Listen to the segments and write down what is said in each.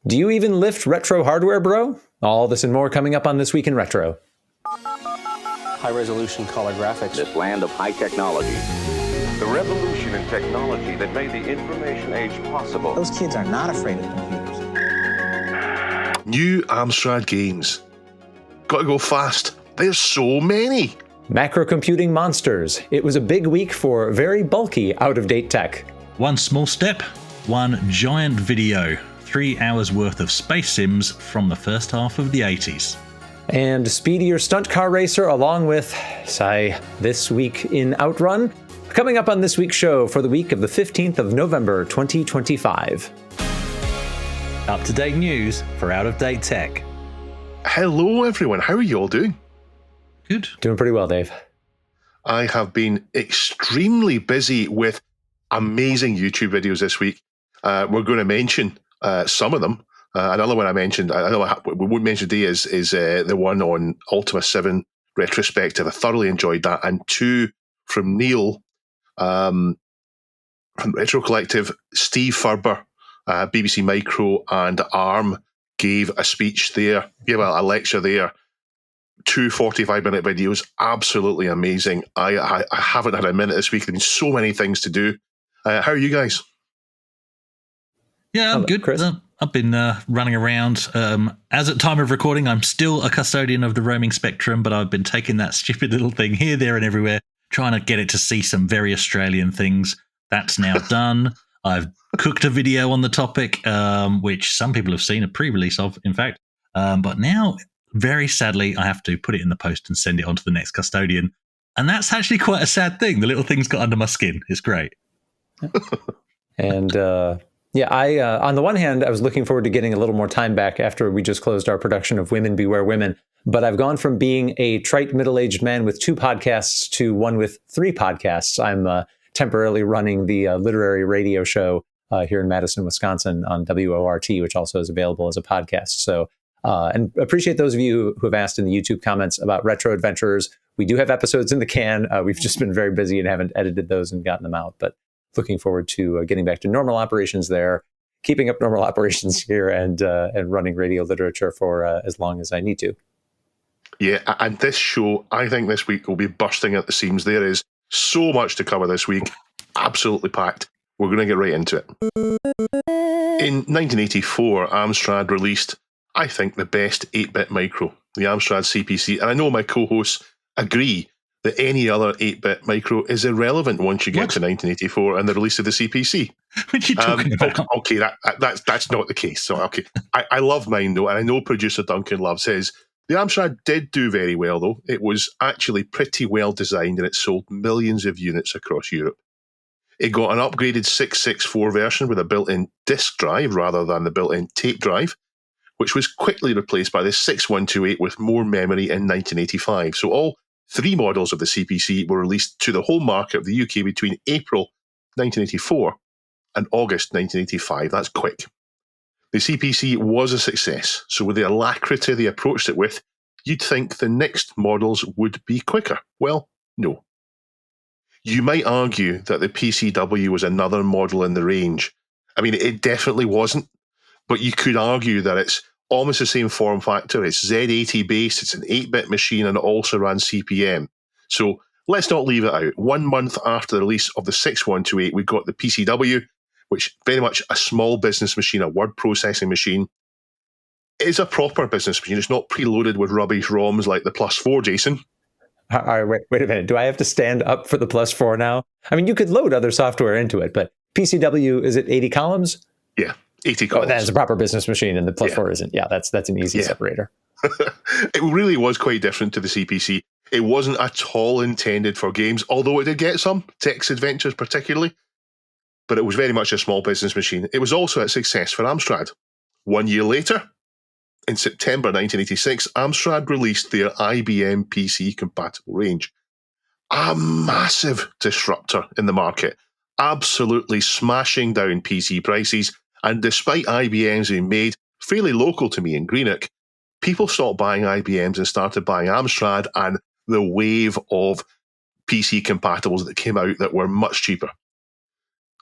Do you even lift retro hardware, bro? All this and more coming up on This Week in Retro. High-resolution color graphics. This land of high technology. The revolution in technology that made the information age possible. Those kids are not afraid of computers. New Amstrad Games. Gotta go fast. There's so many. Macrocomputing Monsters. It was a big week for very bulky, out-of-date tech. One small step, one giant video. 3 hours worth of space sims from the first half of the 80s. And speedier stunt car racer along with, say, This Week in Outrun. Coming up on this week's show for the week of the 15th of November, 2025. Up-to-date news for out-of-date tech. Hello everyone, how are you all doing? Good. Doing pretty well, Dave. I have been extremely busy with amazing YouTube videos this week. We're going to mention some of them. Another one I mentioned, I know we won't mention today, is the one on Ultima 7 retrospective. I thoroughly enjoyed that. And two from Neil from Retro Collective, Steve Ferber, BBC Micro and ARM gave a speech there, gave a lecture there. 2 45-minute videos, absolutely amazing. I haven't had a minute this week. There's been so many things to do. How are you guys? Yeah, I'm good. Chris? I've been running around. As at time of recording, I'm still a custodian of the roaming spectrum, but I've been taking that stupid little thing here, there, and everywhere, trying to get it to see some very Australian things. That's now done. I've cooked a video on the topic, which some people have seen a pre-release of, in fact. But now, very sadly, I have to put it in the post and send it on to the next custodian. And that's actually quite a sad thing. The little thing's got under my skin. It's great. And yeah, on the one hand, I was looking forward to getting a little more time back after we just closed our production of Women Beware Women. But I've gone from being a trite middle-aged man with 2 podcasts to one with 3 podcasts. I'm temporarily running the literary radio show here in Madison, Wisconsin on WORT, which also is available as a podcast. So, and appreciate those of you who have asked in the YouTube comments about Retro Adventurers. We do have episodes in the can. We've just been very busy and haven't edited those and gotten them out. But looking forward to getting back to normal operations there, keeping up normal operations here, and running radio literature for as long as I need to. Yeah, and this show, I think this week will be bursting at the seams. There is so much to cover this week, absolutely packed. We're going to get right into it. In 1984, Amstrad released, I think, the best 8-bit micro, the Amstrad CPC. And I know my co-hosts agree that any other 8-bit micro is irrelevant once you get to 1984 and the release of the CPC. What are you talking about? Okay, that's not the case. So, okay, I love mine, though, and I know producer Duncan loves his. The Amstrad did do very well, though. It was actually pretty well designed, and it sold millions of units across Europe. It got an upgraded 664 version with a built-in disk drive rather than the built-in tape drive, which was quickly replaced by the 6128 with more memory in 1985. So all 3 models of the CPC were released to the home market of the UK between April 1984 and August 1985. That's quick. The CPC was a success, so with the alacrity they approached it with, you'd think the next models would be quicker. Well, no. You might argue that the PCW was another model in the range. I mean, it definitely wasn't, but you could argue that it's almost the same form factor. It's Z80 based, it's an 8-bit machine, and it also ran CPM. So let's not leave it out. 1 month after the release of the 6128, we got the PCW, which very much a small business machine, a word processing machine. It is a proper business machine. It's not preloaded with rubbish ROMs like the Plus 4, Jason. All right, wait a minute. Do I have to stand up for the Plus 4 now? I mean, you could load other software into it, but PCW, is it 80 columns? Yeah, 80 columns. Oh, that is a proper business machine, and the Plus 4 isn't. Yeah, that's an easy separator. It really was quite different to the CPC. It wasn't at all intended for games, although it did get some, text adventures particularly. But it was very much a small business machine. It was also a success for Amstrad. 1 year later, in September 1986, Amstrad released their IBM PC compatible range. A massive disruptor in the market, absolutely smashing down PC prices. And despite IBMs being made fairly local to me in Greenock, people stopped buying IBMs and started buying Amstrad, and the wave of PC compatibles that came out that were much cheaper.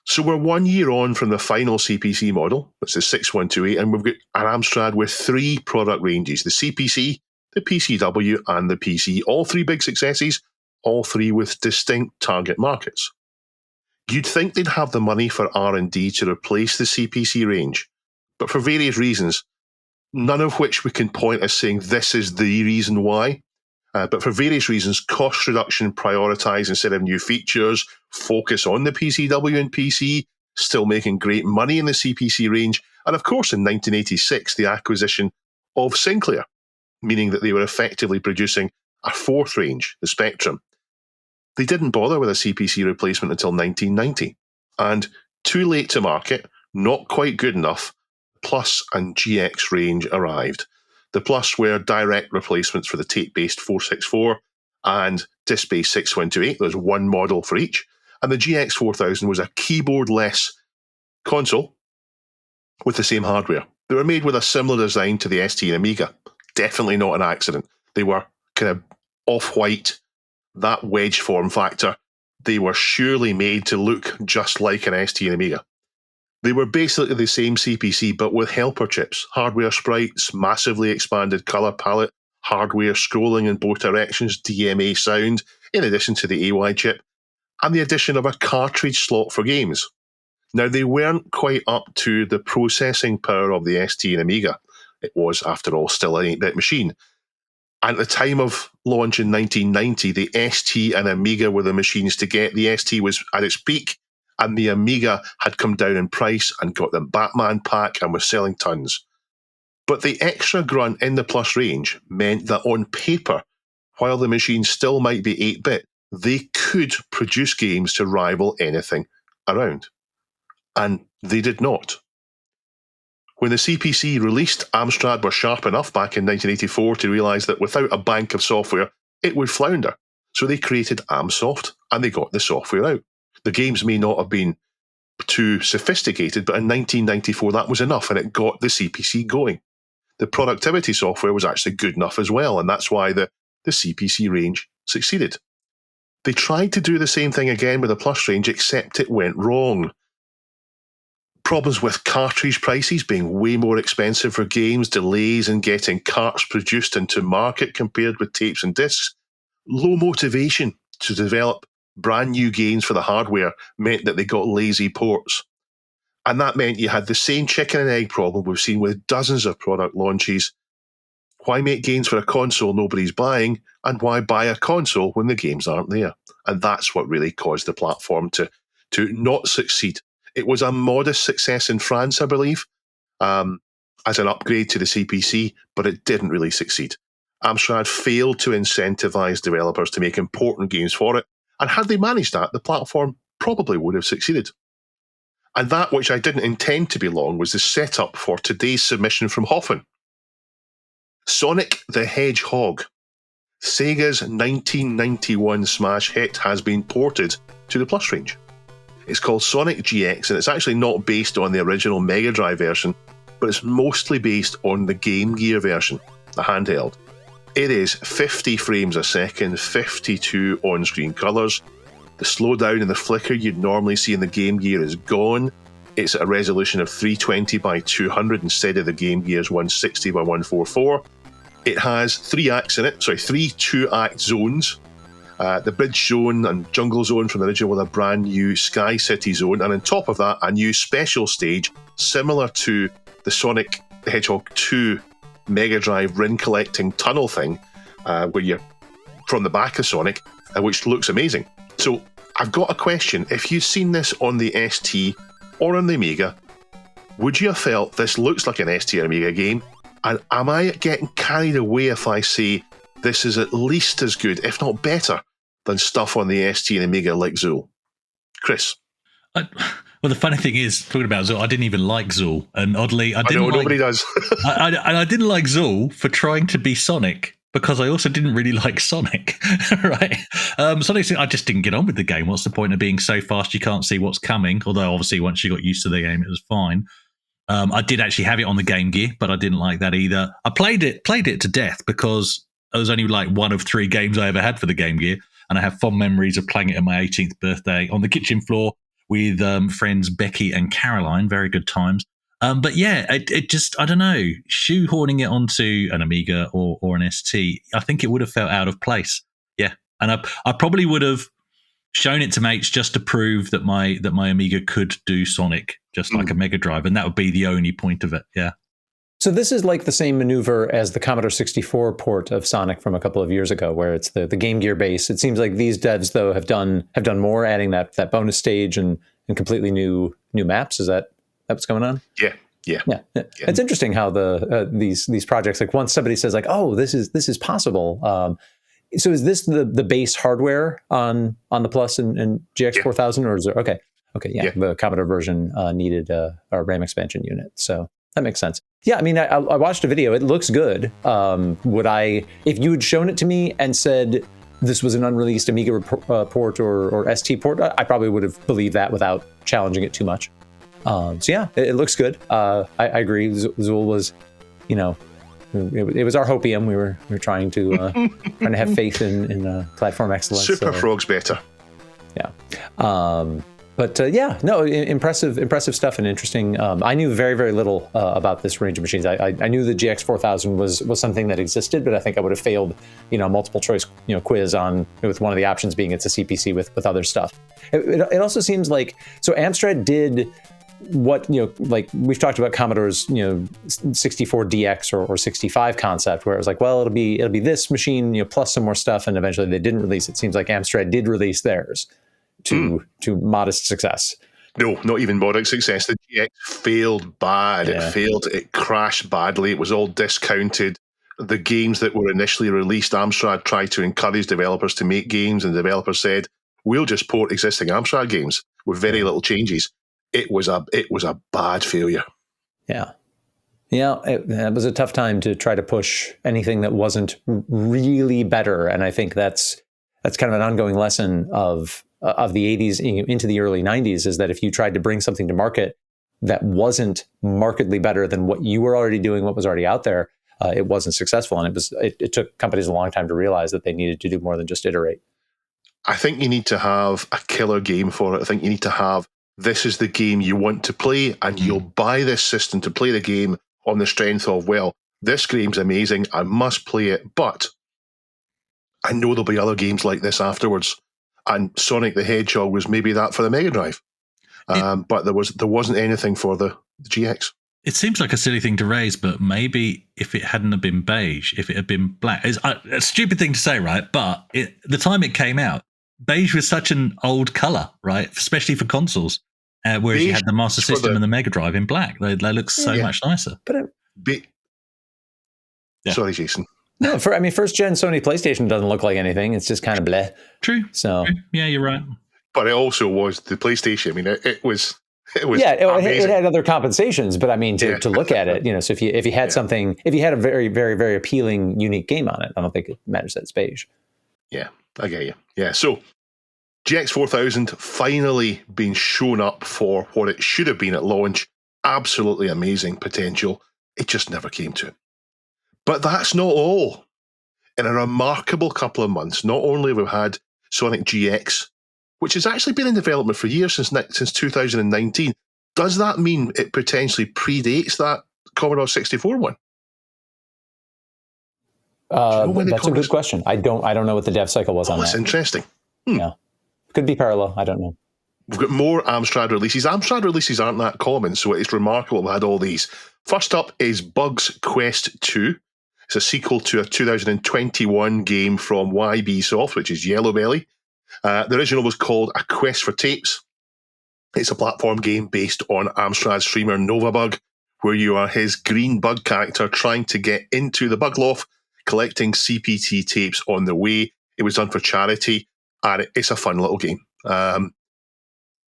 So we're 1 year on from the final CPC model, that's the 6128, and we've got an Amstrad with 3 product ranges, the CPC, the PCW, and the PC. All 3 big successes, all 3 with distinct target markets. You'd think they'd have the money for R&D to replace the CPC range, but for various reasons, none of which we can point as saying this is the reason why. But for various reasons, cost reduction, prioritise instead of new features, focus on the PCW and PC, still making great money in the CPC range, and of course in 1986 the acquisition of Sinclair, meaning that they were effectively producing a 4th range, the Spectrum. They didn't bother with a CPC replacement until 1990, and too late to market, not quite good enough, Plus and GX range arrived. The Plus were direct replacements for the tape-based 464 and disc-based 6128. There was one model for each. And the GX 4000 was a keyboard-less console with the same hardware. They were made with a similar design to the ST and Amiga. Definitely not an accident. They were kind of off-white, that wedge form factor. They were surely made to look just like an ST and Amiga. They were basically the same CPC, but with helper chips, hardware sprites, massively expanded colour palette, hardware scrolling in both directions, DMA sound, in addition to the AY chip, and the addition of a cartridge slot for games. Now, they weren't quite up to the processing power of the ST and Amiga. It was, after all, still an 8-bit machine. And at the time of launch in 1990, the ST and Amiga were the machines to get. The ST was at its peak, and the Amiga had come down in price and got the Batman pack and was selling tons. But the extra grunt in the Plus range meant that on paper, while the machine still might be 8-bit, they could produce games to rival anything around. And they did not. When the CPC released, Amstrad were sharp enough back in 1984 to realise that without a bank of software, it would flounder. So they created Amsoft, and they got the software out. The games may not have been too sophisticated, but in 1994 that was enough, and it got the CPC going. The productivity software was actually good enough as well, and that's why the CPC range succeeded. They tried to do the same thing again with the Plus range, except it went wrong. Problems with cartridge prices being way more expensive for games, delays in getting carts produced into market compared with tapes and discs, low motivation to develop brand new games for the hardware meant that they got lazy ports. And that meant you had the same chicken and egg problem we've seen with dozens of product launches. Why make games for a console nobody's buying, and why buy a console when the games aren't there? And that's what really caused the platform to not succeed. It was a modest success in France, I believe, as an upgrade to the CPC, but it didn't really succeed. Amstrad failed to incentivize developers to make important games for it, and had they managed that, the platform probably would have succeeded. And that, which I didn't intend to be long, was the setup for today's submission from Hoffman. Sonic the Hedgehog, Sega's 1991 smash hit, has been ported to the Plus range. It's called Sonic GX, and it's actually not based on the original Mega Drive version, but it's mostly based on the Game Gear version, the handheld. It is 50 frames a second, 52 on-screen colours. The slowdown and the flicker you'd normally see in the Game Gear is gone. It's at a resolution of 320 by 200 instead of the Game Gear's 160 by 144. It has 3 2-act zones. The Bridge Zone and Jungle Zone from the original with a brand new Sky City Zone, and on top of that, a new special stage similar to the Sonic the Hedgehog 2 Mega Drive ring collecting tunnel thing, where you're from the back of Sonic, which looks amazing. So I've got a question. If you've seen this on the ST or on the Amiga, would you have felt this looks like an ST or Amiga game? And am I getting carried away if I say this is at least as good, if not better, than stuff on the ST and Amiga like Zool? Chris? Well, the funny thing is, talking about Zool, I didn't even like Zool. And oddly, I didn't nobody does. I didn't like Zool for trying to be Sonic, because I also didn't really like Sonic, right? Sonic, I just didn't get on with the game. What's the point of being so fast you can't see what's coming? Although, obviously, once you got used to the game, it was fine. I did actually have it on the Game Gear, but I didn't like that either. I played it to death because it was only like one of 3 games I ever had for the Game Gear, and I have fond memories of playing it on my 18th birthday on the kitchen floor with friends Becky and Caroline. Very good times. But yeah, it just, I don't know, shoehorning it onto an Amiga or an ST, I think it would have felt out of place. Yeah. And I probably would have shown it to mates just to prove that my Amiga could do Sonic, just like a Mega Drive. And that would be the only point of it. Yeah. So this is like the same maneuver as the Commodore 64 port of Sonic from a couple of years ago, where it's the Game Gear base. It seems like these devs, though, have done more, adding that bonus stage and completely new maps. Is that what's going on? Yeah. It's interesting how these projects, like once somebody says like, oh, this is possible. So is this the base hardware on the Plus and GX 4000, or is there okay? Yeah. The Commodore version needed a RAM expansion unit, so that makes sense. Yeah, I mean, I watched a video. It looks good. Would I, if you had shown it to me and said this was an unreleased Amiga port or ST port, I probably would have believed that without challenging it too much. So yeah, it looks good. I agree. Zool was, it was our hopium. We were trying to have faith in platform excellence. Super Frog's better. Yeah. Impressive stuff and interesting. I knew very, very little about this range of machines. I knew the GX 4000 was something that existed, but I think I would have failed, a multiple choice, quiz on with one of the options being it's a CPC with other stuff. It also seems like, so Amstrad did what, like we've talked about Commodore's, 64DX or 65 concept, where it was like, well, it'll be this machine, plus some more stuff, and eventually they didn't release. It seems like Amstrad did release theirs to modest success. No, not even modest success. The GX failed bad. Yeah. It crashed badly. It was all discounted. The games that were initially released, Amstrad tried to encourage developers to make games, and the developers said, we'll just port existing Amstrad games with very little changes. It was a bad failure. Yeah. Yeah, it was a tough time to try to push anything that wasn't really better. And I think that's kind of an ongoing lesson of the 80s into the early 90s, is that if you tried to bring something to market that wasn't markedly better than what you were already doing, what was already out there, it wasn't successful. And it took companies a long time to realize that they needed to do more than just iterate. I think you need to have a killer game for it. I think you need to have, this is the game you want to play, and you'll buy this system to play the game on the strength of, well, this game's amazing, I must play it, but I know there'll be other games like this afterwards. And Sonic the Hedgehog was maybe that for the Mega Drive. But there wasn't anything for the GX. It seems like a silly thing to raise, but maybe if it hadn't have been beige, if it had been black, it's a stupid thing to say, right? But the time it came out, beige was such an old color, right? Especially for consoles. Whereas beige, you had the Master System and the Mega Drive in black. They look so much nicer. But Sorry, Jason. No, first gen Sony PlayStation doesn't look like anything. It's just kind of bleh. True. So yeah, you're right. But it also was the PlayStation. I mean, it was. Yeah, it had other compensations, but I mean, to look at it, so if you had something, if you had a very, very, very appealing, unique game on it, I don't think it matters that it's beige. Yeah, I get you. Yeah, so GX 4000 finally being shown up for what it should have been at launch. Absolutely amazing potential. It just never came to it. But that's not all. In a remarkable couple of months, not only have we had Sonic GX, which has actually been in development for years, since 2019. Does that mean it potentially predates that Commodore 64 one? That's a good question. I don't know what the dev cycle was on that. That's interesting. Yeah, could be parallel. I don't know. We've got more Amstrad releases. Amstrad releases aren't that common, so it's remarkable we had all these. First up is Bugs Quest 2. It's a sequel to a 2021 game from YB Soft, which is Yellow Belly. The original was called A Quest for Tapes. It's a platform game based on Amstrad streamer Novabug, where you are his green bug character trying to get into the bug loft, collecting CPT tapes on the way. It was done for charity, and it's a fun little game.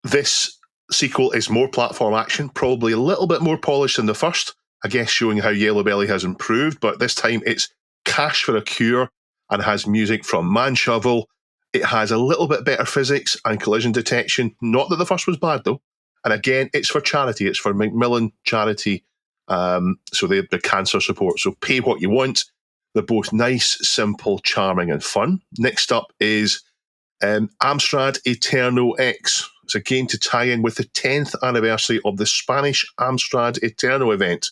This sequel is more platform action, probably a little bit more polished than the first, I guess showing how Yellow Belly has improved, but this time it's Cash for a Cure and has music from Man Shovel. It has a little bit better physics and collision detection. Not that the first was bad, though. And again, it's for charity. It's for Macmillan charity. So they're cancer support. So pay what you want. They're both nice, simple, charming, and fun. Next up is Amstrad Eterno X. It's a game to tie in with the 10th anniversary of the Spanish Amstrad Eterno event.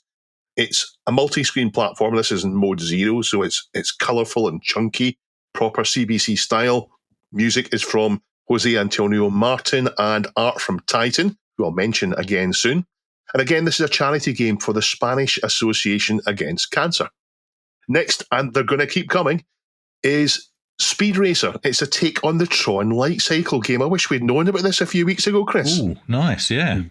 It's a multi-screen platform. This is in mode 0, so it's colourful and chunky, proper CPC style. Music is from Jose Antonio Martin and art from Titan, who I'll mention again soon. And again, this is a charity game for the Spanish Association Against Cancer. Next, and they're going to keep coming, is Speed Racer. It's a take on the Tron Light Cycle game. I wish we'd known about this a few weeks ago, Chris. Ooh, nice, yeah.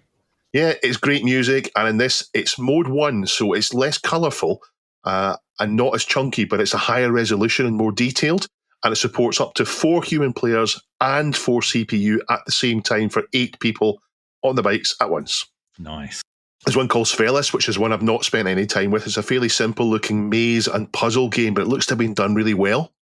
Yeah, it's great music, and in this, it's mode 1, so it's less colourful and not as chunky, but it's a higher resolution and more detailed, and it supports up to 4 human players and 4 CPU at the same time for 8 people on the bikes at once. Nice. There's one called Sphelis, which is one I've not spent any time with. It's a fairly simple-looking maze and puzzle game, but it looks to have been done really well.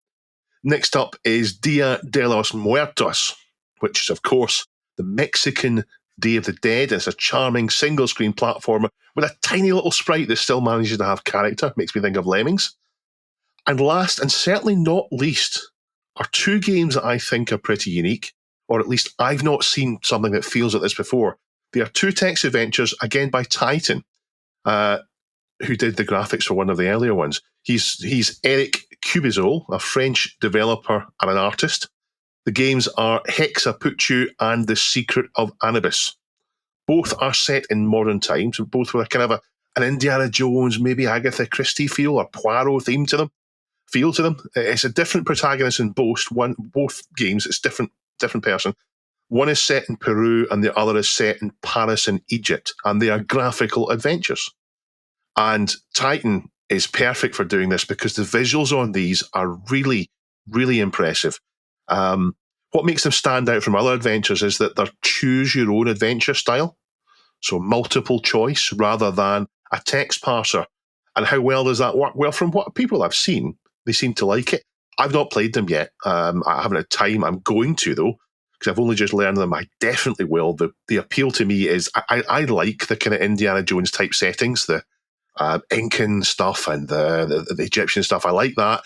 Next up is Dia de los Muertos, which is, of course, the Mexican Day of the Dead. It's a charming single-screen platformer with a tiny little sprite that still manages to have character. Makes me think of Lemmings. And last, and certainly not least, are 2 games that I think are pretty unique, or at least I've not seen something that feels like this before. They are 2 text adventures, again by Titan, who did the graphics for one of the earlier ones. He's Eric Cubizol, a French developer and an artist. The games are Hexa Puchu and The Secret of Anubis. Both are set in modern times, both with a kind of an Indiana Jones, maybe Agatha Christie feel, or Poirot theme to them. It's a different protagonist in both games. It's different person. One is set in Peru and the other is set in Paris and Egypt, and they are graphical adventures. And Titan is perfect for doing this because the visuals on these are really, really impressive. What makes them stand out from other adventures is that they're choose-your-own adventure style, so multiple choice rather than a text parser. And how well does that work? Well, from what people I've seen, they seem to like it. I've not played them yet. I haven't had time. I'm going to, though, because I've only just learned them. I definitely will. The appeal to me is I like the kind of Indiana Jones type settings, the Incan stuff and the Egyptian stuff. I like that.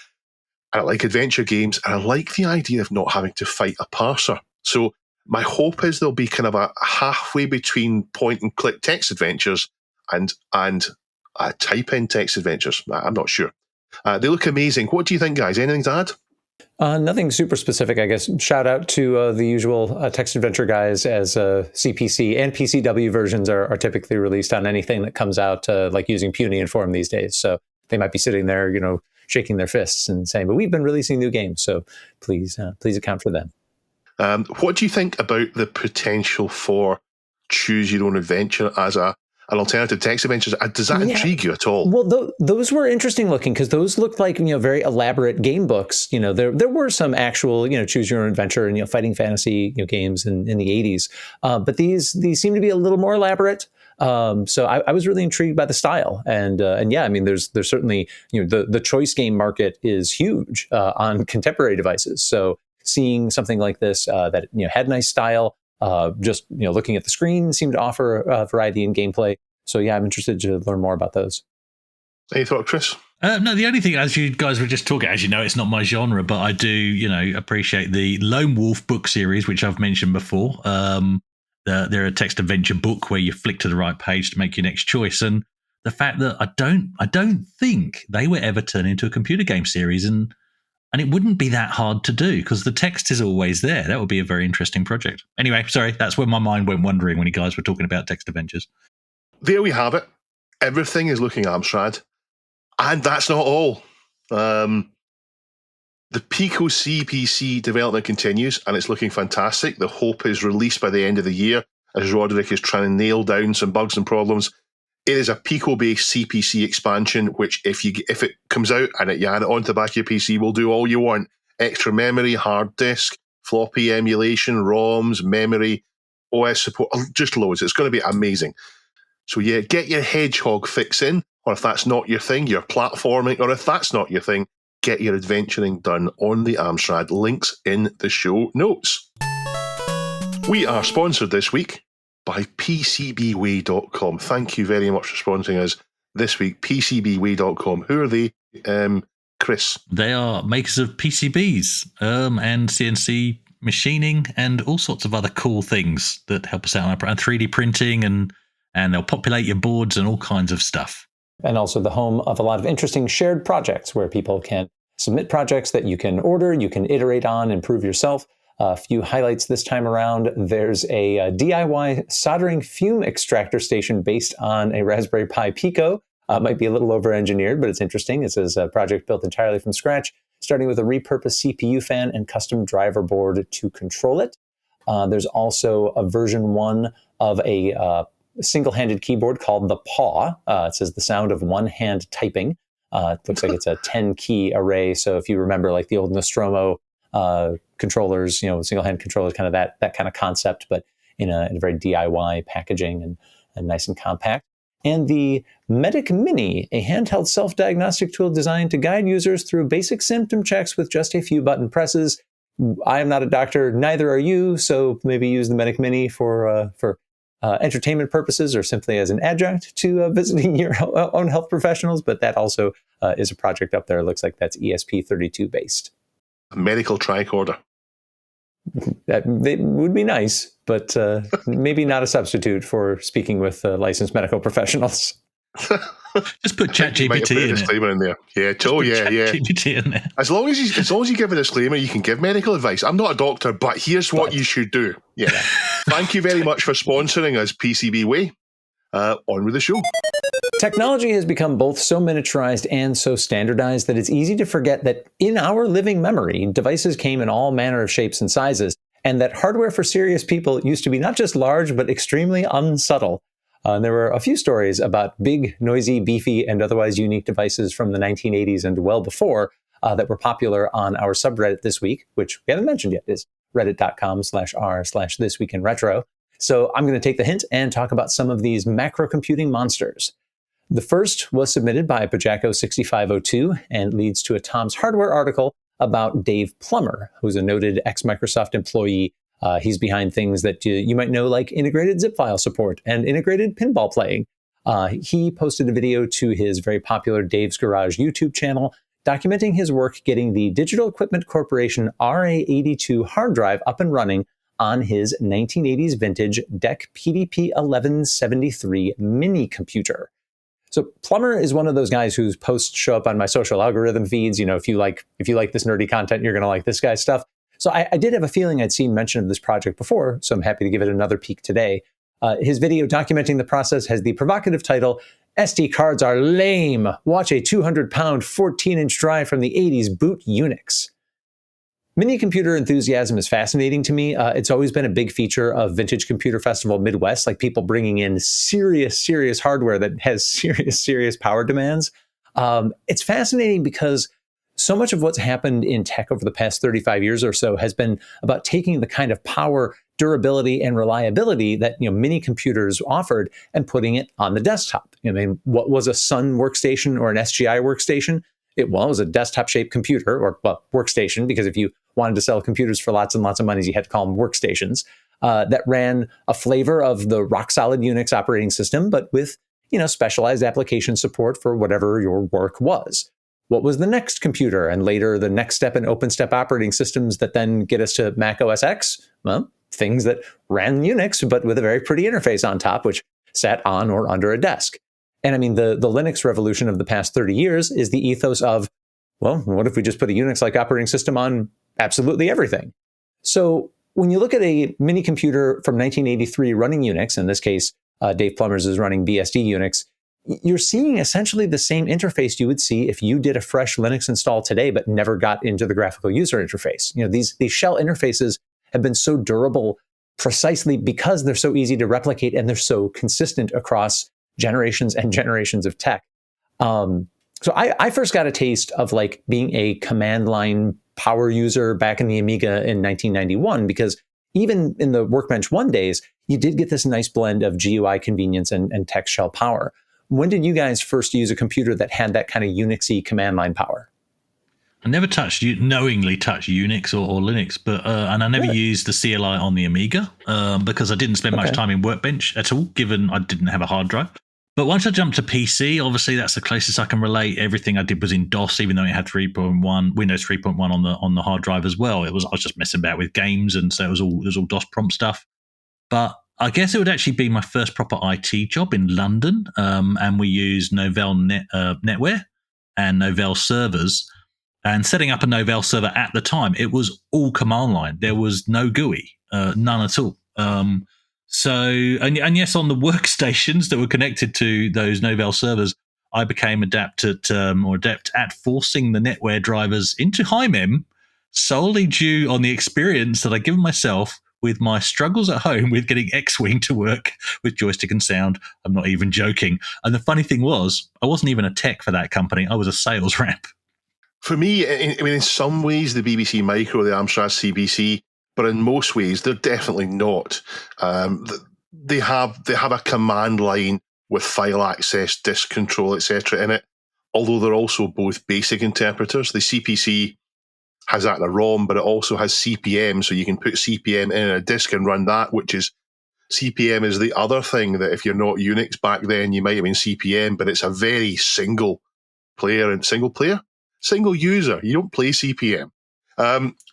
I like adventure games, and I like the idea of not having to fight a parser. So my hope is there'll be kind of a halfway between point-and-click text adventures and type-in text adventures. I'm not sure. They look amazing. What do you think, guys? Anything to add? Nothing super specific, I guess. Shout out to the usual text adventure guys, as CPC and PCW versions are typically released on anything that comes out, like using Punion Form these days. So they might be sitting there, shaking their fists and saying, but we've been releasing new games. So please account for them. What do you think about the potential for choose your own adventure as an alternative text adventure? Does that intrigue you at all? Well, those were interesting looking because those looked like very elaborate game books. There were some actual choose your own adventure and fighting fantasy games in the 80s, but these seem to be a little more elaborate. So I was really intrigued by the style, and yeah, I mean, there's certainly the choice game market is huge on contemporary devices. So seeing something like this that had nice style. Just looking at the screen seemed to offer a variety in gameplay. So yeah, I'm interested to learn more about those. Any thought, Chris? No, the only thing, as you guys were just talking, as you know, it's not my genre, but I do, appreciate the Lone Wolf book series, which I've mentioned before. They're a text adventure book where you flick to the right page to make your next choice, and the fact that I don't think they were ever turned into a computer game series, and it wouldn't be that hard to do because the text is always there. That would be a very interesting project. Anyway, sorry, that's where my mind went wandering when you guys were talking about text adventures. There we have it. Everything is looking Amstrad. And that's not all. The Pico CPC development continues, and it's looking fantastic. The hope is released by the end of the year, as Roderick is trying to nail down some bugs and problems. It is a Pico-based CPC expansion, which if it comes out and you add it onto the back of your PC, will do all you want. Extra memory, hard disk, floppy emulation, ROMs, memory, OS support, just loads. It's going to be amazing. So yeah, get your hedgehog fix in, or if that's not your thing, your platforming, or if that's not your thing, get your adventuring done on the Amstrad. Links in the show notes. We are sponsored this week by PCBWay.com. Thank you very much for sponsoring us this week. PCBWay.com. Who are they, Chris? They are makers of PCBs and CNC machining, and all sorts of other cool things that help us out on our 3D printing, and they'll populate your boards and all kinds of stuff. And also the home of a lot of interesting shared projects where people can submit projects that you can order, you can iterate on, improve yourself. A few highlights this time around. There's a DIY soldering fume extractor station based on a Raspberry Pi Pico. Might be a little over-engineered, but it's interesting. It says a project built entirely from scratch, starting with a repurposed CPU fan and custom driver board to control it. There's also a version 1 of a single-handed keyboard called the Paw. It says the sound of one-hand typing. It looks like it's a 10-key array. So if you remember like the old Nostromo controllers, single-hand controllers, kind of that kind of concept, but in a very DIY packaging and nice and compact. And the Medic Mini, a handheld self-diagnostic tool designed to guide users through basic symptom checks with just a few button presses. I am not a doctor, neither are you, so maybe use the Medic Mini for entertainment purposes or simply as an adjunct to visiting your own health professionals, but that also is a project up there. It looks like that's ESP32 based. A medical tricorder. That would be nice, but maybe not a substitute for speaking with licensed medical professionals. Just put ChatGPT in disclaimer in there. Yeah, ChatGPT in there. As long as you give a disclaimer, you can give medical advice. I'm not a doctor, but here's what you should do. Yeah. Thank you very much for sponsoring us, PCBWay. On with the show. Technology has become both so miniaturized and so standardized that it's easy to forget that in our living memory, devices came in all manner of shapes and sizes, and that hardware for serious people used to be not just large, but extremely unsubtle. There were a few stories about big, noisy, beefy, and otherwise unique devices from the 1980s and well before that were popular on our subreddit this week, which we haven't mentioned yet, is reddit.com/r/thisweekinretro. So I'm going to take the hint and talk about some of these macrocomputing monsters. The first was submitted by Pajako6502 and leads to a Tom's Hardware article about Dave Plummer, who's a noted ex-Microsoft employee. He's behind things that you might know like integrated zip file support and integrated pinball playing. He posted a video to his very popular Dave's Garage YouTube channel documenting his work getting the Digital Equipment Corporation RA82 hard drive up and running on his 1980s vintage DEC PDP 1173 mini computer. So Plummer is one of those guys whose posts show up on my social algorithm feeds. If you like this nerdy content, you're going to like this guy's stuff. So I did have a feeling I'd seen mention of this project before, so I'm happy to give it another peek today. His video documenting the process has the provocative title, SD cards are lame. Watch a 200-pound 14-inch drive from the 80s boot Unix. Mini computer enthusiasm is fascinating to me. It's always been a big feature of Vintage Computer Festival Midwest, like people bringing in serious hardware that has serious power demands. It's fascinating because so much of what's happened in tech over the past 35 years or so has been about taking the kind of power, durability, and reliability that mini computers offered and putting it on the desktop. What was a Sun workstation or an SGI workstation? It was a desktop-shaped computer, or workstation, because if you wanted to sell computers for lots and lots of money, you had to call them workstations, that ran a flavor of the rock-solid Unix operating system, but with specialized application support for whatever your work was. What was the next computer, and later the next step in OpenStep operating systems that then get us to Mac OS X? Well, things that ran Unix, but with a very pretty interface on top, which sat on or under a desk. And the Linux revolution of the past 30 years is the ethos of, well, what if we just put a Unix-like operating system on absolutely everything? So when you look at a mini computer from 1983 running Unix, in this case, Dave Plummer's is running BSD Unix, you're seeing essentially the same interface you would see if you did a fresh Linux install today, but never got into the graphical user interface. These shell interfaces have been so durable precisely because they're so easy to replicate and they're so consistent across generations and generations of tech. So I first got a taste of being a command line power user back in the Amiga in 1991, because even in the Workbench 1 days, you did get this nice blend of GUI convenience and text shell power. When did you guys first use a computer that had that kind of Unix-y command line power? I never knowingly touched Unix or Linux, but and I never used the CLI on the Amiga because I didn't spend much time in Workbench at all, given I didn't have a hard drive. But once I jumped to PC, obviously that's the closest I can relate. Everything I did was in DOS, even though it had 3.1, Windows 3.1 on the hard drive as well. I was just messing about with games, and so it was all DOS prompt stuff. But I guess it would actually be my first proper IT job in London, and we used Novell NetWare and Novell servers. And setting up a Novell server at the time, it was all command line. There was no GUI, none at all. And yes, on the workstations that were connected to those Novell servers, I became adept at forcing the NetWare drivers into HiMem solely due on the experience that I'd given myself with my struggles at home with getting X-Wing to work with joystick and sound. I'm not even joking. And the funny thing was, I wasn't even a tech for that company. I was a sales rep. For me, in some ways, the BBC Micro, the Amstrad CPC, but in most ways, they're definitely not. They have a command line with file access, disk control, etc. in it, although they're also both basic interpreters. The CPC has that in a ROM, but it also has CPM, so you can put CPM in a disk and run that, which is CPM is the other thing that if you're not Unix back then, you might have been CPM, but it's a very single user. You don't play CPM.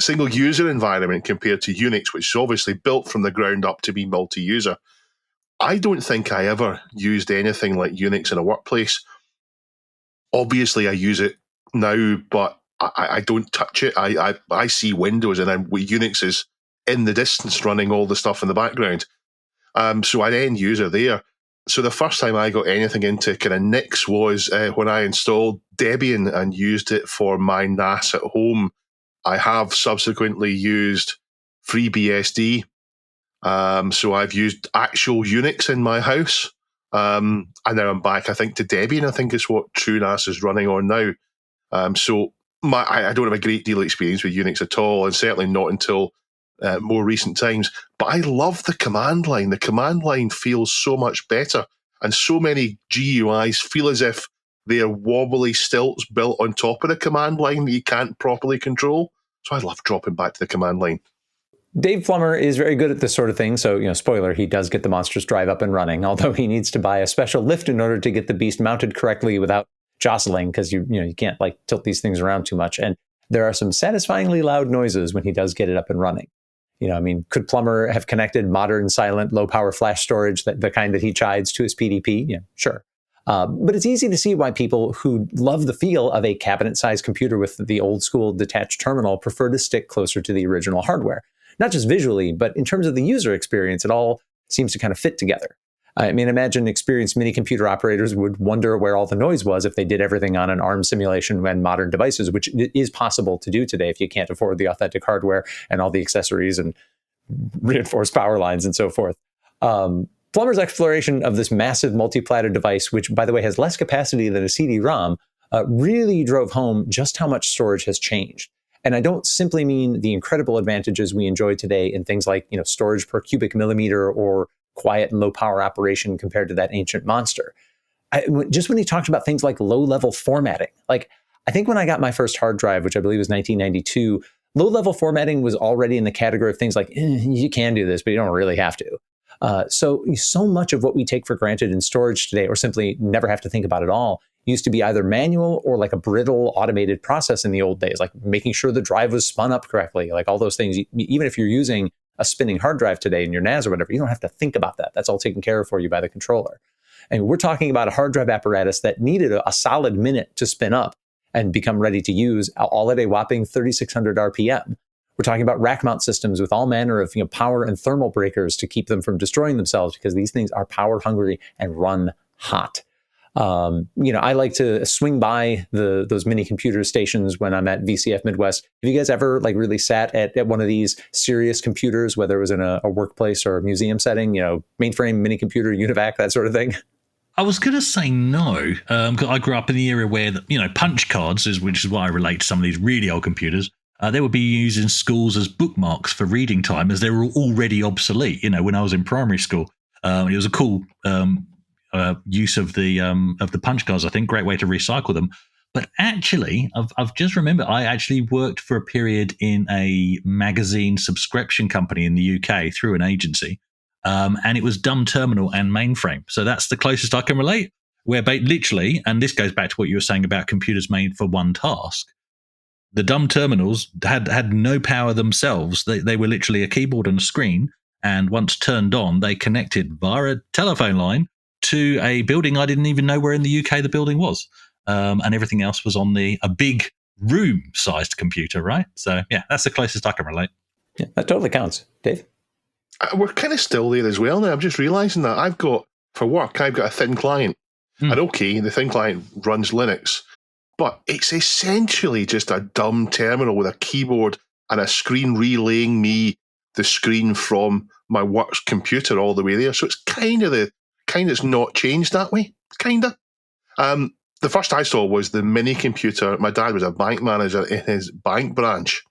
Single user environment compared to Unix, which is obviously built from the ground up to be multi-user. I don't think I ever used anything like Unix in a workplace. Obviously, I use it now, but I don't touch it. I see Windows, and Unix is in the distance running all the stuff in the background. So I'm an end user there. So the first time I got anything into kind of Nix was when I installed Debian and used it for my NAS at home. I have subsequently used FreeBSD. So I've used actual Unix in my house. And now I'm back, I think, to Debian. I think it's what TrueNAS is running on now. So I don't have a great deal of experience with Unix at all, and certainly not until more recent times. But I love the command line. The command line feels so much better. And so many GUIs feel as if they are wobbly stilts built on top of the command line that you can't properly control. So I love dropping back to the command line. Dave Plummer is very good at this sort of thing. So, spoiler, he does get the Monsters drive up and running, although he needs to buy a special lift in order to get the beast mounted correctly without jostling, because you can't tilt these things around too much. And there are some satisfyingly loud noises when he does get it up and running. Could Plummer have connected modern, silent, low-power flash storage, the kind that he chides, to his PDP? Yeah, sure. But it's easy to see why people who love the feel of a cabinet-sized computer with the old-school detached terminal prefer to stick closer to the original hardware. Not just visually, but in terms of the user experience, it all seems to kind of fit together. Imagine experienced mini-computer operators would wonder where all the noise was if they did everything on an ARM simulation and modern devices, which is possible to do today if you can't afford the authentic hardware and all the accessories and reinforced power lines and so forth. Plummer's exploration of this massive multi-platter device, which, by the way, has less capacity than a CD-ROM, really drove home just how much storage has changed. And I don't simply mean the incredible advantages we enjoy today in things like, storage per cubic millimeter or quiet and low power operation compared to that ancient monster. Just when he talked about things like low-level formatting, I think when I got my first hard drive, which I believe was 1992, low-level formatting was already in the category of things like, you can do this, but you don't really have to. So much of what we take for granted in storage today, or simply never have to think about at all, used to be either manual or like a brittle automated process in the old days, like making sure the drive was spun up correctly, like all those things. Even if you're using a spinning hard drive today in your NAS or whatever, you don't have to think about that. That's all taken care of for you by the controller. And we're talking about a hard drive apparatus that needed a solid minute to spin up and become ready to use, all at a whopping 3,600 RPM. We're talking about rack mount systems with all manner of power and thermal breakers to keep them from destroying themselves, because these things are power hungry and run hot. I like to swing by those mini computer stations when I'm at VCF Midwest. Have you guys ever really sat at one of these serious computers, whether it was in a workplace or a museum setting, mainframe, mini computer, UNIVAC, that sort of thing? I was going to say no, because I grew up in the era where, punch cards, which is why I relate to some of these really old computers, they would be used in schools as bookmarks for reading time, as they were already obsolete. When I was in primary school, it was a cool use of the punch cards. I think great way to recycle them. But actually, I've just remembered I actually worked for a period in a magazine subscription company in the UK through an agency, and it was dumb terminal and mainframe. So that's the closest I can relate, where literally, and this goes back to what you were saying about computers made for one task, the dumb terminals had no power themselves. They were literally a keyboard and a screen, and once turned on, they connected via a telephone line to a building I didn't even know where in the UK the building was. And everything else was on a big room-sized computer, right? So, yeah, that's the closest I can relate. Yeah, that totally counts. Dave? We're kind of still there as well now. I'm just realising that for work, I've got a thin client. And okay, the thin client runs Linux, but it's essentially just a dumb terminal with a keyboard and a screen relaying me the screen from my work's computer all the way there. So it's it's not changed that way, kind of. The first I saw was the mini computer. My dad was a bank manager in his bank branch.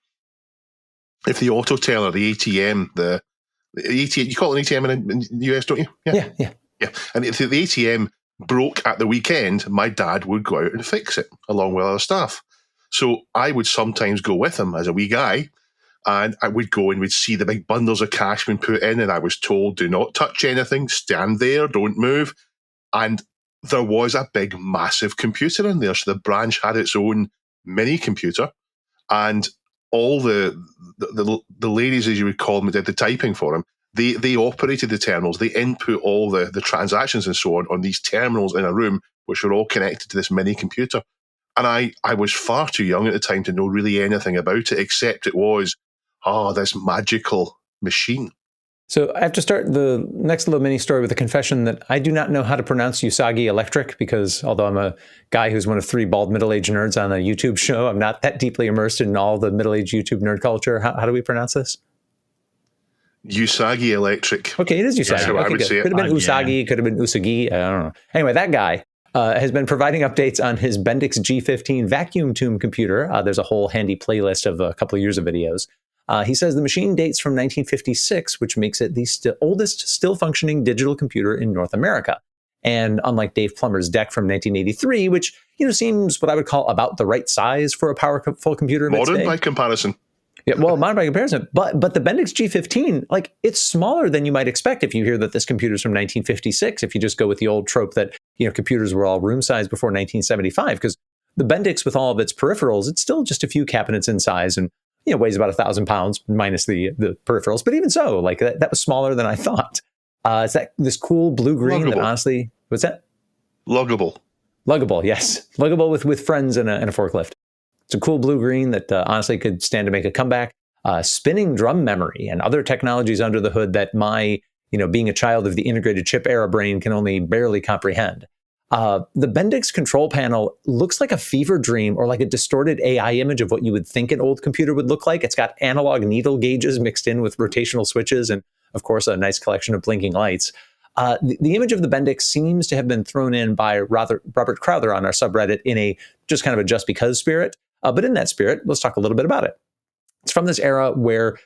If the auto teller, the ATM, the ATM, you call it an ATM in the US, don't you? Yeah. And if the ATM broke at the weekend, my dad would go out and fix it along with other staff. So I would sometimes go with him as a wee guy, and I would go and we'd see the big bundles of cash being put in, and I was told, do not touch anything, stand there, don't move. And there was a big, massive computer in there. So the branch had its own mini computer, and all the ladies, as you would call them, that did the typing for him, they operated the terminals. They input all the transactions and so on these terminals in a room, which were all connected to this mini computer. And I was far too young at the time to know really anything about it, except it was, this magical machine. So I have to start the next little mini story with a confession that I do not know how to pronounce Usagi Electric, because although I'm a guy who's one of 3 bald middle-aged nerds on a YouTube show, I'm not that deeply immersed in all the middle-aged YouTube nerd culture. How do we pronounce this? Usagi Electric. Okay, it is Usagi. That's how I would say it. Could have been Usagi, could have been Usagi. I don't know. Anyway, that guy has been providing updates on his Bendix G15 vacuum tube computer. There's a whole handy playlist of a couple of years of videos. He says the machine dates from 1956, which makes it the oldest still functioning digital computer in North America. And unlike Dave Plummer's DEC from 1983, which seems what I would call about the right size for a powerful computer. Modern by comparison. Yeah, well, modern by comparison. But the Bendix G15, it's smaller than you might expect if you hear that this computer's from 1956. If you just go with the old trope that computers were all room size before 1975, because the Bendix with all of its peripherals, it's still just a few cabinets in size and weighs about 1,000 pounds minus the peripherals. But even so, that was smaller than I thought. It's this cool blue green Luggable. that honestly, what's that? Luggable, yes. Luggable with friends and a forklift. It's a cool blue green that honestly could stand to make a comeback. Spinning drum memory and other technologies under the hood that my, being a child of the integrated chip era brain can only barely comprehend. The Bendix control panel looks like a fever dream or like a distorted AI image of what you would think an old computer would look like. It's got analog needle gauges mixed in with rotational switches and, of course, a nice collection of blinking lights. The image of the Bendix seems to have been thrown in by Robert Crowther on our subreddit in a just kind of a just because spirit. But in that spirit, let's talk a little bit about it. It's from this era where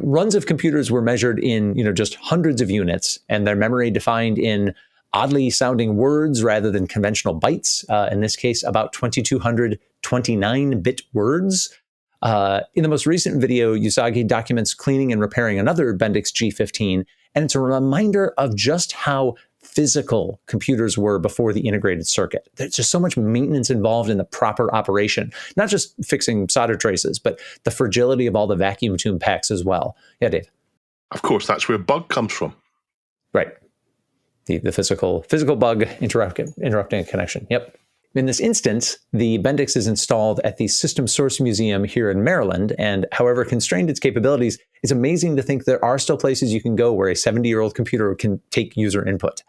runs of computers were measured in, just hundreds of units, and their memory defined in oddly sounding words rather than conventional bytes. In this case, about 2,200 29-bit words. In the most recent video, Usagi documents cleaning and repairing another Bendix G15, and it's a reminder of just how physical computers were before the integrated circuit. There's just so much maintenance involved in the proper operation, not just fixing solder traces, but the fragility of all the vacuum tube packs as well. Yeah, Dave. Of course, that's where bug comes from. Right. The physical bug interrupting a connection. Yep. In this instance, the Bendix is installed at the System Source Museum here in Maryland, and however constrained its capabilities, it's amazing to think there are still places you can go where a 70-year-old computer can take user input.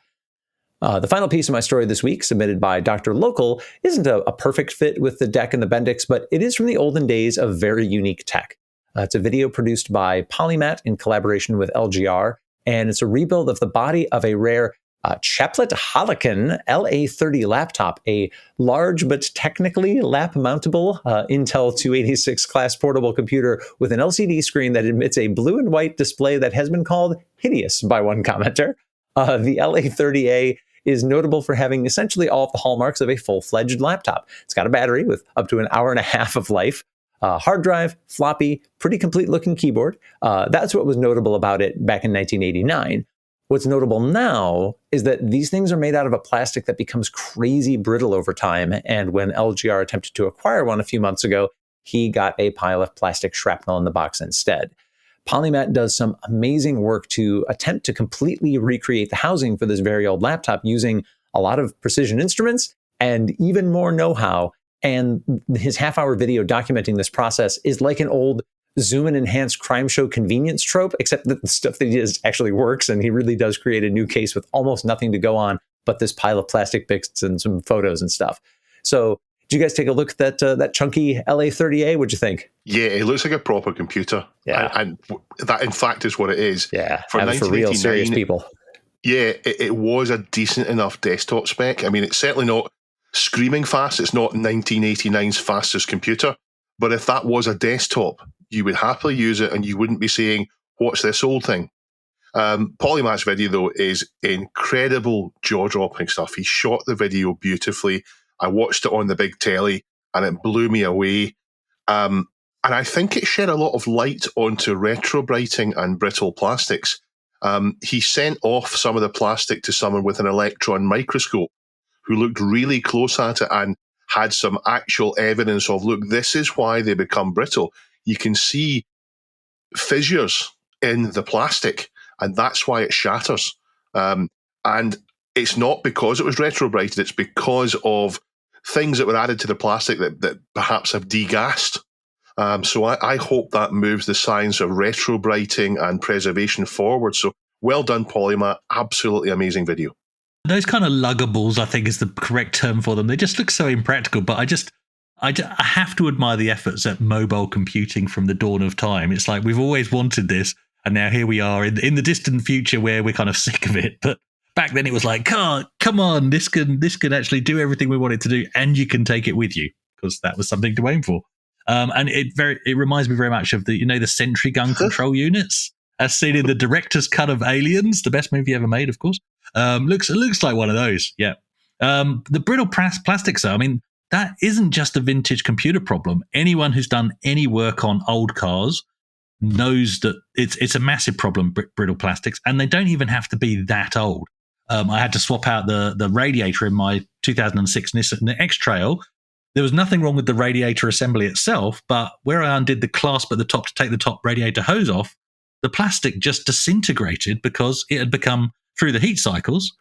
The final piece of my story this week, submitted by Dr. Local, isn't a perfect fit with the DEC and the Bendix, but it is from the olden days of very unique tech. It's a video produced by Polymat in collaboration with LGR, and it's a rebuild of the body of a rare Chaplet Holocan LA30 laptop, a large but technically lap-mountable Intel 286 class portable computer with an LCD screen that emits a blue and white display that has been called hideous by one commenter. The LA30A is notable for having essentially all of the hallmarks of a full-fledged laptop. It's got a battery with up to an hour and a half of life, hard drive, floppy, pretty complete-looking keyboard. That's what was notable about it back in 1989. What's notable now is that these things are made out of a plastic that becomes crazy brittle over time. And when LGR attempted to acquire one a few months ago, he got a pile of plastic shrapnel in the box instead. Polymat does some amazing work to attempt to completely recreate the housing for this very old laptop using a lot of precision instruments and even more know-how. And his half-hour video documenting this process is like an old zoom and enhance crime show convenience trope, except that the stuff that he does actually works, and he really does create a new case with almost nothing to go on but this pile of plastic bits and some photos and stuff. So did you guys take a look at that chunky LA30A? What'd you think? Yeah, it looks like a proper computer. Yeah. And that, in fact, is what it is. Yeah, for real serious people. Yeah, it was a decent enough desktop spec. I mean, it's certainly not screaming fast. It's not 1989's fastest computer. But if that was a desktop, you would happily use it and you wouldn't be saying, what's this old thing? Polymat's video, though, is incredible jaw-dropping stuff. He shot the video beautifully. I watched it on the big telly and it blew me away. And I think it shed a lot of light onto retrobrighting and brittle plastics. He sent off some of the plastic to someone with an electron microscope who looked really close at it and had some actual evidence of, look, this is why they become brittle. You can see fissures in the plastic, and that's why it shatters. And it's not because it was retrobrighted, it's because of things that were added to the plastic that perhaps have degassed. So I hope that moves the science of retrobrighting and preservation forward. So well done, Polymat. Absolutely amazing video. Those kind of luggables, I think, is the correct term for them. They just look so impractical, but I have to admire the efforts at mobile computing from the dawn of time. It's like we've always wanted this, and now here we are in the distant future where we're kind of sick of it. But back then it was like, oh, come on, this can actually do everything we want it to do, and you can take it with you, because that was something to aim for. And it reminds me very much of the sentry gun control units, as seen in the director's cut of Aliens, the best movie ever made, of course. Looks like one of those. Yeah. The brittle plastics, though, I mean, that isn't just a vintage computer problem. Anyone who's done any work on old cars knows that it's a massive problem, brittle plastics, and they don't even have to be that old. I had to swap out the radiator in my 2006 Nissan X-Trail. There was nothing wrong with the radiator assembly itself, but where I undid the clasp at the top to take the top radiator hose off, the plastic just disintegrated because it had become, through the heat cycles,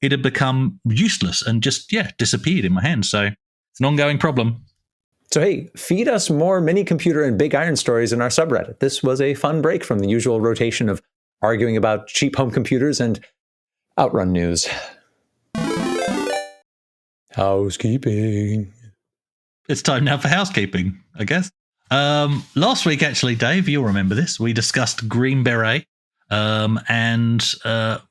it had become useless and just, disappeared in my hand. So it's an ongoing problem. So, hey, feed us more mini computer and big iron stories in our subreddit. This was a fun break from the usual rotation of arguing about cheap home computers and Outrun news. Housekeeping. It's time now for housekeeping, I guess. Last week, actually, Dave, you'll remember this. We discussed Green Beret, and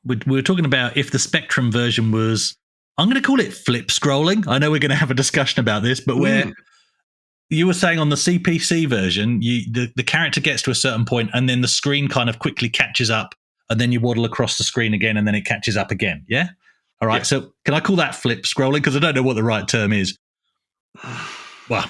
we were talking about if the Spectrum version was, I'm going to call it flip scrolling. I know we're going to have a discussion about this, but where you were saying on the CPC version, the character gets to a certain point and then the screen kind of quickly catches up, and then you waddle across the screen again and then it catches up again. Yeah? All right. Yeah. So can I call that flip scrolling? Because I don't know what the right term is. Well,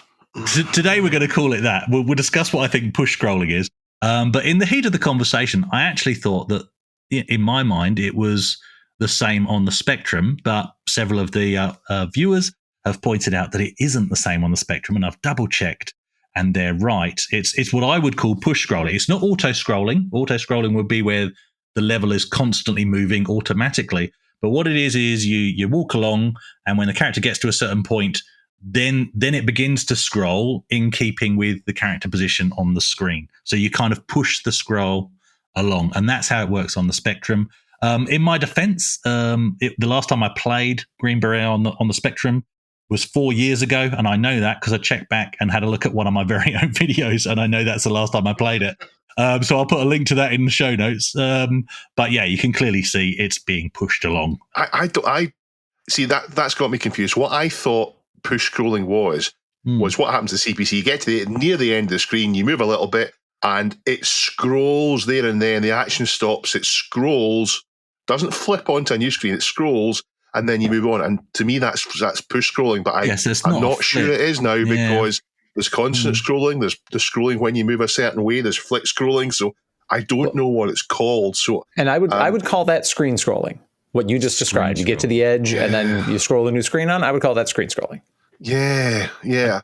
today we're going to call it that. We'll discuss what I think push scrolling is. But in the heat of the conversation, I actually thought that, in my mind, it was the same on the Spectrum, but several of the viewers have pointed out that it isn't the same on the Spectrum, and I've double-checked, and they're right. It's what I would call push scrolling. It's not auto-scrolling. Auto-scrolling would be where the level is constantly moving automatically. But what it is you walk along, and when the character gets to a certain point, then it begins to scroll in keeping with the character position on the screen. So you kind of push the scroll along, and that's how it works on the Spectrum. In my defense, the last time I played Green Beret on the Spectrum was 4 years ago, and I know that because I checked back and had a look at one of my very own videos, and I know that's the last time I played it. So I'll put a link to that in the show notes. But yeah, you can clearly see it's being pushed along. I see that's got me confused. What I thought push scrolling was what happens to CPC. You get to near the end of the screen, you move a little bit, and it scrolls there and then. The action stops. It scrolls, doesn't flip onto a new screen. It scrolls, and then you move on. And to me, that's push scrolling. But I'm not sure it is now because there's constant scrolling. There's scrolling when you move a certain way. There's flick scrolling. So I don't know what it's called. So, and I would call that screen scrolling. What you just described. You get to the edge and then you scroll a new screen on. I would call that screen scrolling. Yeah.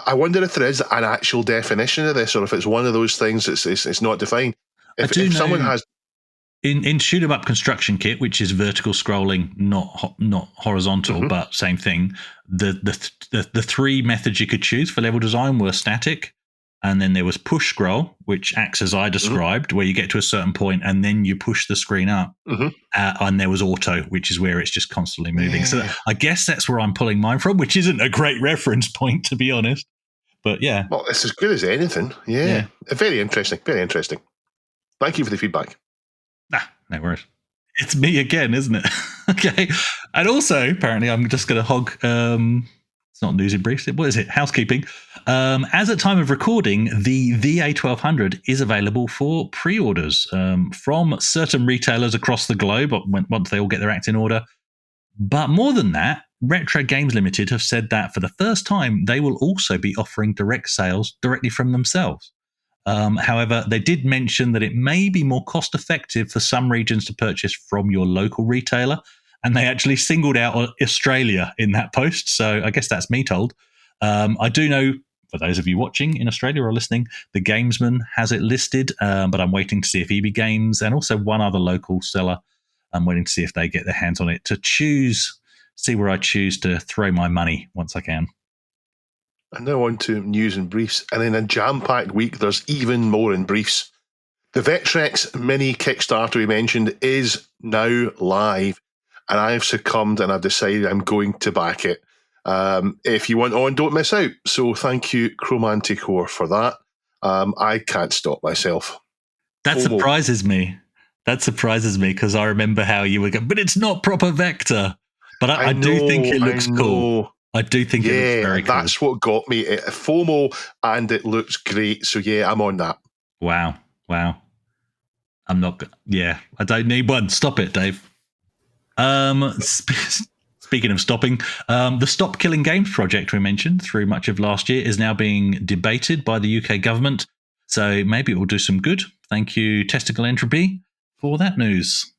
I wonder if there is an actual definition of this, or if it's one of those things it's not defined. If someone has in shoot 'em up construction kit, which is vertical scrolling, not horizontal, but same thing. The three methods you could choose for level design were static, and then there was push scroll, which acts as I described, where you get to a certain point and then you push the screen up. And there was auto, which is where it's just constantly moving. So I guess that's where I'm pulling mine from, which isn't a great reference point, to be honest. But yeah. Well, it's as good as anything. Yeah. Very interesting. Very interesting. Thank you for the feedback. No worries. It's me again, isn't it? Okay. And also, apparently, I'm just going to hog... it's not news and briefs. What is it? Housekeeping. As at time of recording, the VA1200 is available for pre-orders from certain retailers across the globe once they all get their act in order. But more than that, Retro Games Limited have said that for the first time, they will also be offering direct sales directly from themselves. However, they did mention that it may be more cost effective for some regions to purchase from your local retailer. And they actually singled out Australia in that post. So I guess that's me told. I do know, for those of you watching in Australia or listening, the Gamesman has it listed, but I'm waiting to see if EB Games and also one other local seller, I'm waiting to see if they get their hands on it to see where I choose to throw my money once I can. And now on to news and briefs. And in a jam-packed week, there's even more in briefs. The Vectrex Mini Kickstarter we mentioned is now live. And I've succumbed and I've decided I'm going to back it. If you want on, don't miss out. So thank you, Chromanticore, for that. I can't stop myself. That surprises me. That surprises me because I remember how you were going, but it's not proper Vector. But I do think it looks cool. I do think it looks very cool. That's what got me. FOMO, and it looks great. So yeah, I'm on that. Wow. I'm not. Yeah, I don't need one. Stop it, Dave. Speaking of stopping, the Stop Killing Games project we mentioned through much of last year is now being debated by the UK government. So maybe it will do some good. Thank you, Testicle Entropy, for that news.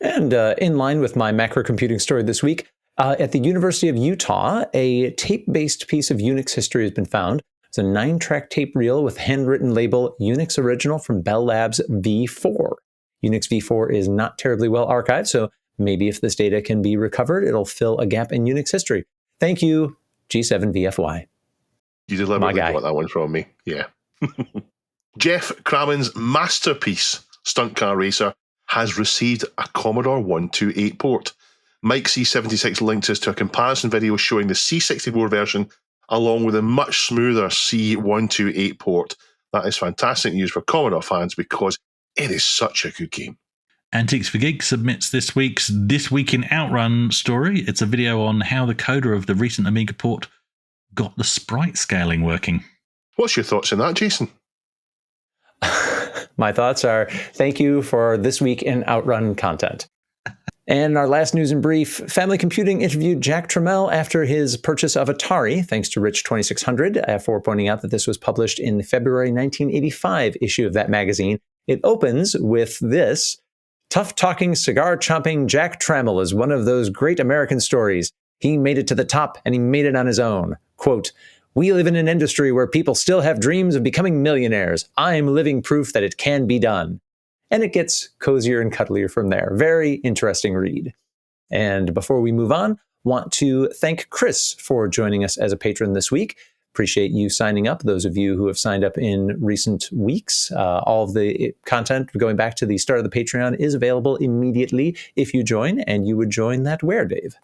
And in line with my macrocomputing story this week, at the University of Utah, a tape-based piece of Unix history has been found. It's a 9-track tape reel with handwritten label Unix Original from Bell Labs V4. Unix V4 is not terribly well archived, so maybe if this data can be recovered, it'll fill a gap in Unix history. Thank you, G7VFY. You deliberately got that one from me. Yeah. Jeff Crammond's masterpiece, Stunt Car Racer, has received a Commodore 128 port. Mike C76 linked us to a comparison video showing the C64 version along with a much smoother C128 port. That is fantastic news for Commodore fans because it is such a good game. Antiques for Geeks submits this week's This Week in Outrun story. It's a video on how the coder of the recent Amiga port got the sprite scaling working. What's your thoughts on that, Jason? My thoughts are, thank you for This Week in Outrun content. And our last news in brief, Family Computing interviewed Jack Tramiel after his purchase of Atari, thanks to Rich 2600, for pointing out that this was published in the February 1985 issue of that magazine. It opens with this: tough-talking, cigar-chomping Jack Tramiel is one of those great American stories. He made it to the top, and he made it on his own. Quote, "We live in an industry where people still have dreams of becoming millionaires. I'm living proof that it can be done." And it gets cozier and cuddlier from there. Very interesting read. And before we move on, want to thank Chris for joining us as a patron this week. Appreciate you signing up, those of you who have signed up in recent weeks. All of the content going back to the start of the Patreon is available immediately if you join, and you would join that where, Dave?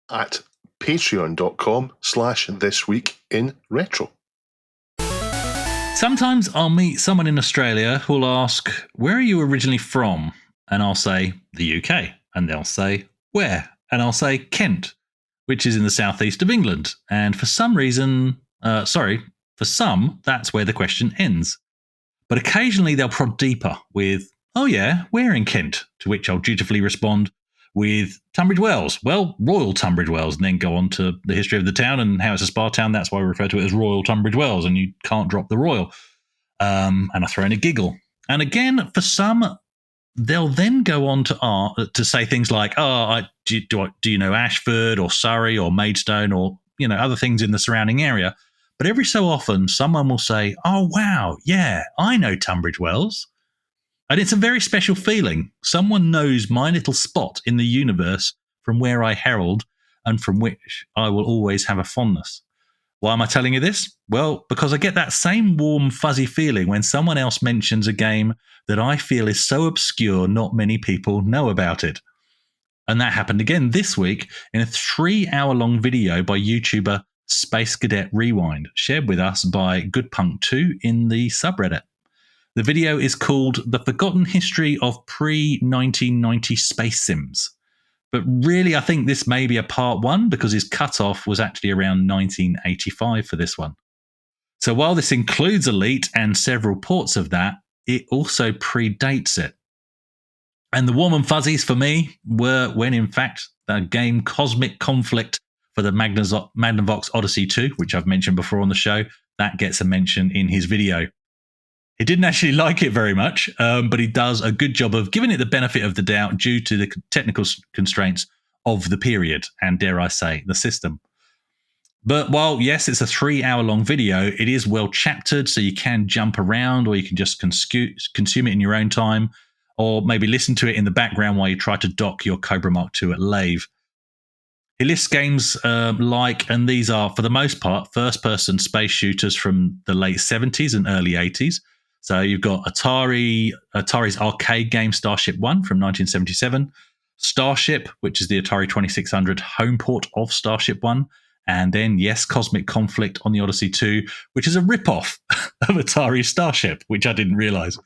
At patreon.com/thisweekinretro. Sometimes I'll meet someone in Australia who'll ask, "Where are you originally from?" And I'll say, "The UK." And they'll say, "Where?" And I'll say, "Kent," which is in the southeast of England. And for some reason, for some, that's where the question ends. But occasionally they'll prod deeper with, "Oh yeah, where in Kent?" To which I'll dutifully respond with Tunbridge Wells. Well, Royal Tunbridge Wells, and then go on to the history of the town and how it's a spa town. That's why we refer to it as Royal Tunbridge Wells, and you can't drop the Royal. And I throw in a giggle. And again, for some, they'll then go on to say things like, do you know Ashford or Surrey or Maidstone or, other things in the surrounding area? But every so often, someone will say, oh, wow, yeah, I know Tunbridge Wells. And it's a very special feeling. Someone knows my little spot in the universe from where I herald and from which I will always have a fondness. Why am I telling you this? Well, because I get that same warm, fuzzy feeling when someone else mentions a game that I feel is so obscure not many people know about it. And that happened again this week in a 3-hour-long video by YouTuber Space Cadet Rewind, shared with us by Goodpunk2 in the subreddit. The video is called The Forgotten History of Pre-1990 Space Sims. But really, I think this may be a part 1 because his cutoff was actually around 1985 for this one. So while this includes Elite and several ports of that, it also predates it. And the warm and fuzzies for me were when, in fact, the game Cosmic Conflict for the Magnavox Odyssey 2, which I've mentioned before on the show, that gets a mention in his video. He didn't actually like it very much, but he does a good job of giving it the benefit of the doubt due to the technical constraints of the period and, dare I say, the system. But while, yes, it's a 3-hour-long video, it is well chaptered, so you can jump around or you can just consume it in your own time, or maybe listen to it in the background while you try to dock your Cobra Mark II at lathe. He lists games and these are, for the most part, first-person space shooters from the late 70s and early 80s. So you've got Atari's arcade game Starship 1 from 1977, Starship, which is the Atari 2600 home port of Starship 1, and then, yes, Cosmic Conflict on the Odyssey 2, which is a rip-off of Atari Starship, which I didn't realize.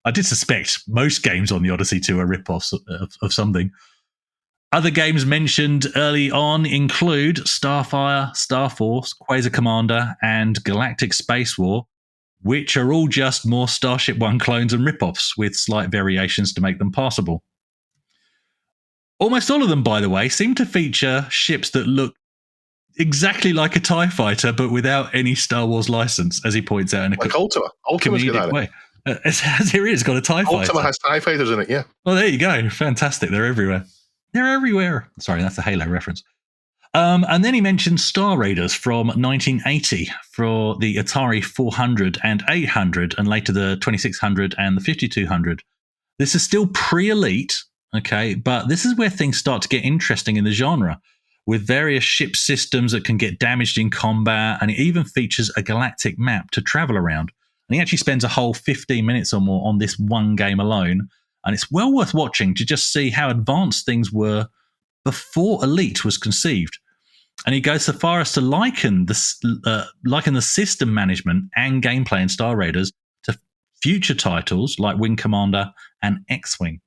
I did suspect most games on the Odyssey 2 are rip-offs of something. Other games mentioned early on include Starfire, Starforce, Quasar Commander, and Galactic Space War, which are all just more Starship 1 clones and rip-offs with slight variations to make them passable. Almost all of them, by the way, seem to feature ships that look exactly like a TIE fighter, but without any Star Wars license, as he points out in a Ultima. Ultima's got comedic way. Here it is, got a TIE fighter. Ultima has TIE fighters in it, yeah. Well, there you go. Fantastic. They're everywhere. They're everywhere. Sorry, that's a Halo reference. And then he mentioned Star Raiders from 1980 for the Atari 400 and 800, and later the 2600 and the 5200. This is still pre-Elite, okay, but this is where things start to get interesting in the genre, with various ship systems that can get damaged in combat, and it even features a galactic map to travel around. And he actually spends a whole 15 minutes or more on this one game alone, and it's well worth watching to just see how advanced things were before Elite was conceived. And he goes so far as to liken the system management and gameplay in Star Raiders to future titles like Wing Commander and X-Wing.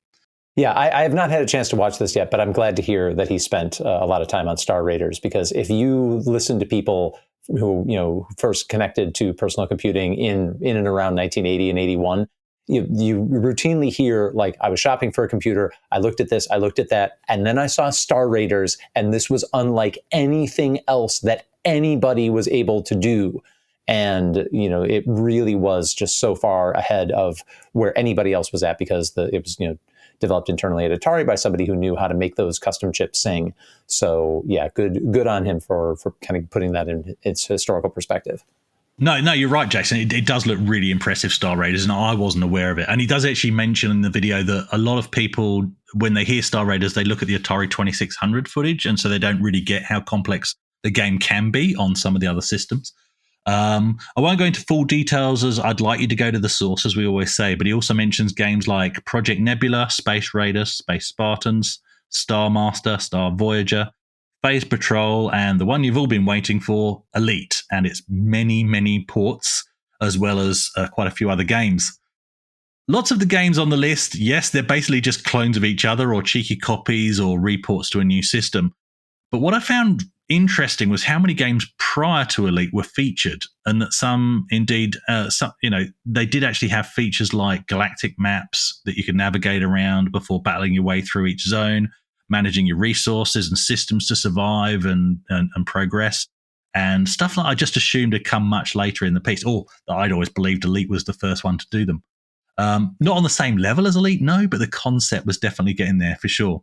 Yeah, I have not had a chance to watch this yet, but I'm glad to hear that he spent a lot of time on Star Raiders, because if you listen to people who first connected to personal computing in and around 1980 and 81, you routinely hear, like, I was shopping for a computer, I looked at this, I looked at that, and then I saw Star Raiders, and this was unlike anything else that anybody was able to do. And, it really was just so far ahead of where anybody else was at, because it was, developed internally at Atari by somebody who knew how to make those custom chips sing. So, yeah, good on him for kind of putting that in its historical perspective. No, you're right, Jason. It does look really impressive, Star Raiders, and I wasn't aware of it. And he does actually mention in the video that a lot of people, when they hear Star Raiders, they look at the Atari 2600 footage, and so they don't really get how complex the game can be on some of the other systems. I won't go into full details, as I'd like you to go to the source, as we always say, but he also mentions games like Project Nebula, Space Raiders, Space Spartans, Star Master, Star Voyager, Phase Patrol, and the one you've all been waiting for, Elite, and its many, many ports, as well as quite a few other games. Lots of the games on the list, yes, they're basically just clones of each other or cheeky copies or reports to a new system. But what I found interesting was how many games prior to Elite were featured, and that some indeed, they did actually have features like galactic maps that you could navigate around before battling your way through each zone, managing your resources and systems to survive and progress, and stuff that I just assumed had come much later in the piece, or that I'd always believed Elite was the first one to do them. Not on the same level as Elite, no, but the concept was definitely getting there for sure.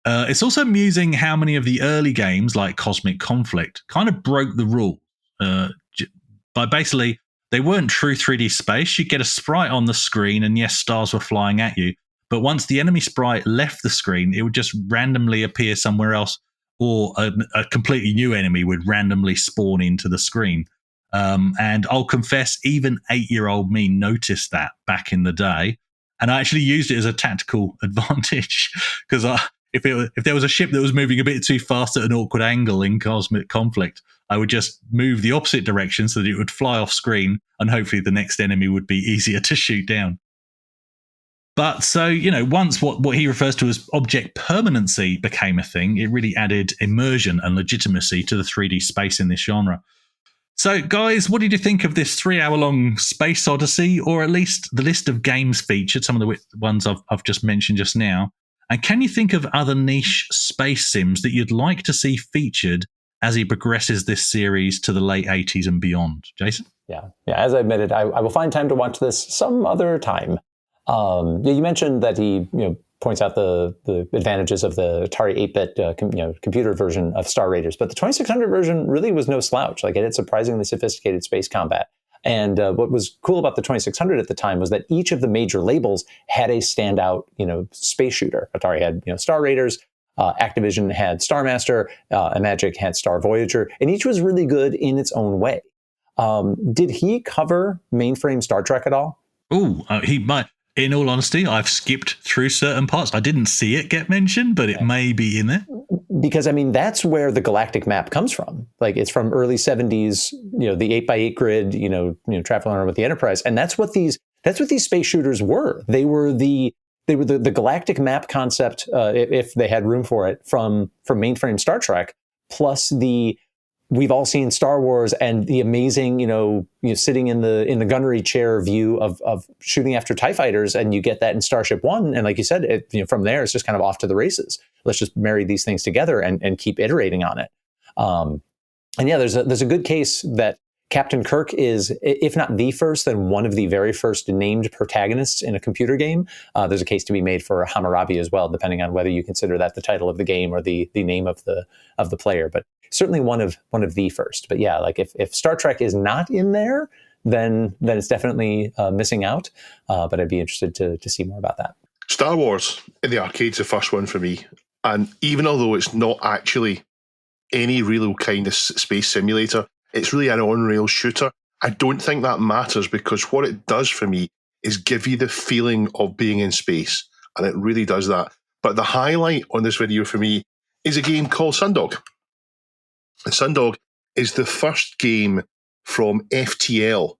It's also amusing how many of the early games, like Cosmic Conflict, kind of broke the rule by basically, they weren't true 3D space. You get a sprite on the screen, and yes, stars were flying at you. But once the enemy sprite left the screen, it would just randomly appear somewhere else, or a completely new enemy would randomly spawn into the screen. And I'll confess, even 8-year-old me noticed that back in the day. And I actually used it as a tactical advantage because if there was a ship that was moving a bit too fast at an awkward angle in Cosmic Conflict, I would just move the opposite direction so that it would fly off screen, and hopefully the next enemy would be easier to shoot down. But so, once what he refers to as object permanency became a thing, it really added immersion and legitimacy to the 3D space in this genre. So, guys, what did you think of this 3-hour-long space odyssey, or at least the list of games featured, some of the ones I've just mentioned just now? And can you think of other niche space sims that you'd like to see featured as he progresses this series to the late 80s and beyond? Jason? Yeah. As I admitted, I will find time to watch this some other time. You mentioned that he points out the advantages of the Atari 8-bit computer version of Star Raiders, but the 2600 version really was no slouch. Like, it had surprisingly sophisticated space combat. And what was cool about the 2600 at the time was that each of the major labels had a standout, space shooter. Atari had, Star Raiders, Activision had Star Master, Imagic had Star Voyager, and each was really good in its own way. Did he cover mainframe Star Trek at all? Oh, he might. In all honesty, I've skipped through certain parts. I didn't see it get mentioned, but it may be in there. Because, that's where the galactic map comes from. Like, it's from early 70s, the 8x8 grid, traveling around with the Enterprise. And that's what these space shooters were. They were the galactic map concept, if they had room for it, from mainframe Star Trek, plus we've all seen Star Wars and the amazing, sitting in the gunnery chair view of shooting after TIE fighters, and you get that in Starship One. And like you said, from there, it's just kind of off to the races. Let's just marry these things together and keep iterating on it. And yeah, there's a good case that Captain Kirk is, if not the first, then one of the very first named protagonists in a computer game. There's a case to be made for Hammurabi as well, depending on whether you consider that the title of the game or the name of the player. But certainly one of the first. But yeah, like if Star Trek is not in there, then it's definitely missing out. But I'd be interested to see more about that. Star Wars in the arcade's the first one for me. And even although it's not actually any real kind of space simulator, it's really an on-rail shooter. I don't think that matters, because what it does for me is give you the feeling of being in space. And it really does that. But the highlight on this video for me is a game called Sundog. And Sundog is the first game from FTL.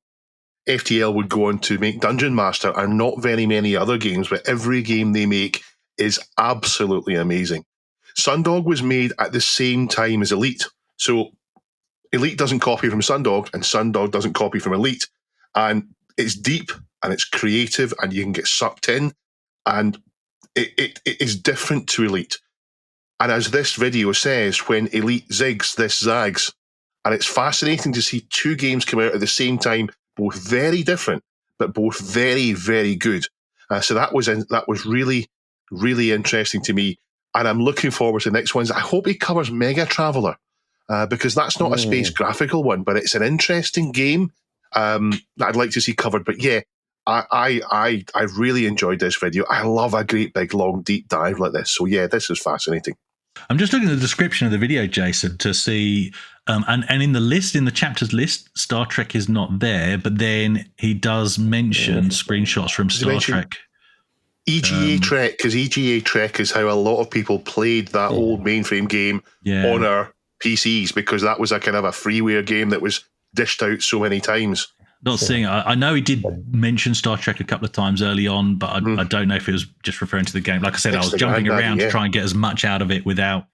FTL would go on to make Dungeon Master and not very many other games, but every game they make is absolutely amazing. Sundog was made at the same time as Elite. So Elite doesn't copy from Sundog, and Sundog doesn't copy from Elite. And it's deep, and it's creative, and you can get sucked in, and it is different to Elite. And as this video says, when Elite zigs, this zags. And it's fascinating to see two games come out at the same time, both very different, but both very, very good. So that was really, really interesting to me. And I'm looking forward to the next ones. I hope he covers Mega Traveller, because that's not a space graphical one, but it's an interesting game that I'd like to see covered. But yeah, I really enjoyed this video. I love a great big long deep dive like this. So yeah, this is fascinating. I'm just looking at the description of the video, Jason, to see, and in the chapter's list, Star Trek is not there, but then he does mention screenshots from Star Trek. EGA Trek, because EGA Trek is how a lot of people played that old mainframe game on our PCs, because that was a kind of a freeware game that was dished out so many times. Not seeing it. I know he did mention Star Trek a couple of times early on, but I don't know if he was just referring to the game. Like I said, I was jumping around to try and get as much out of it without.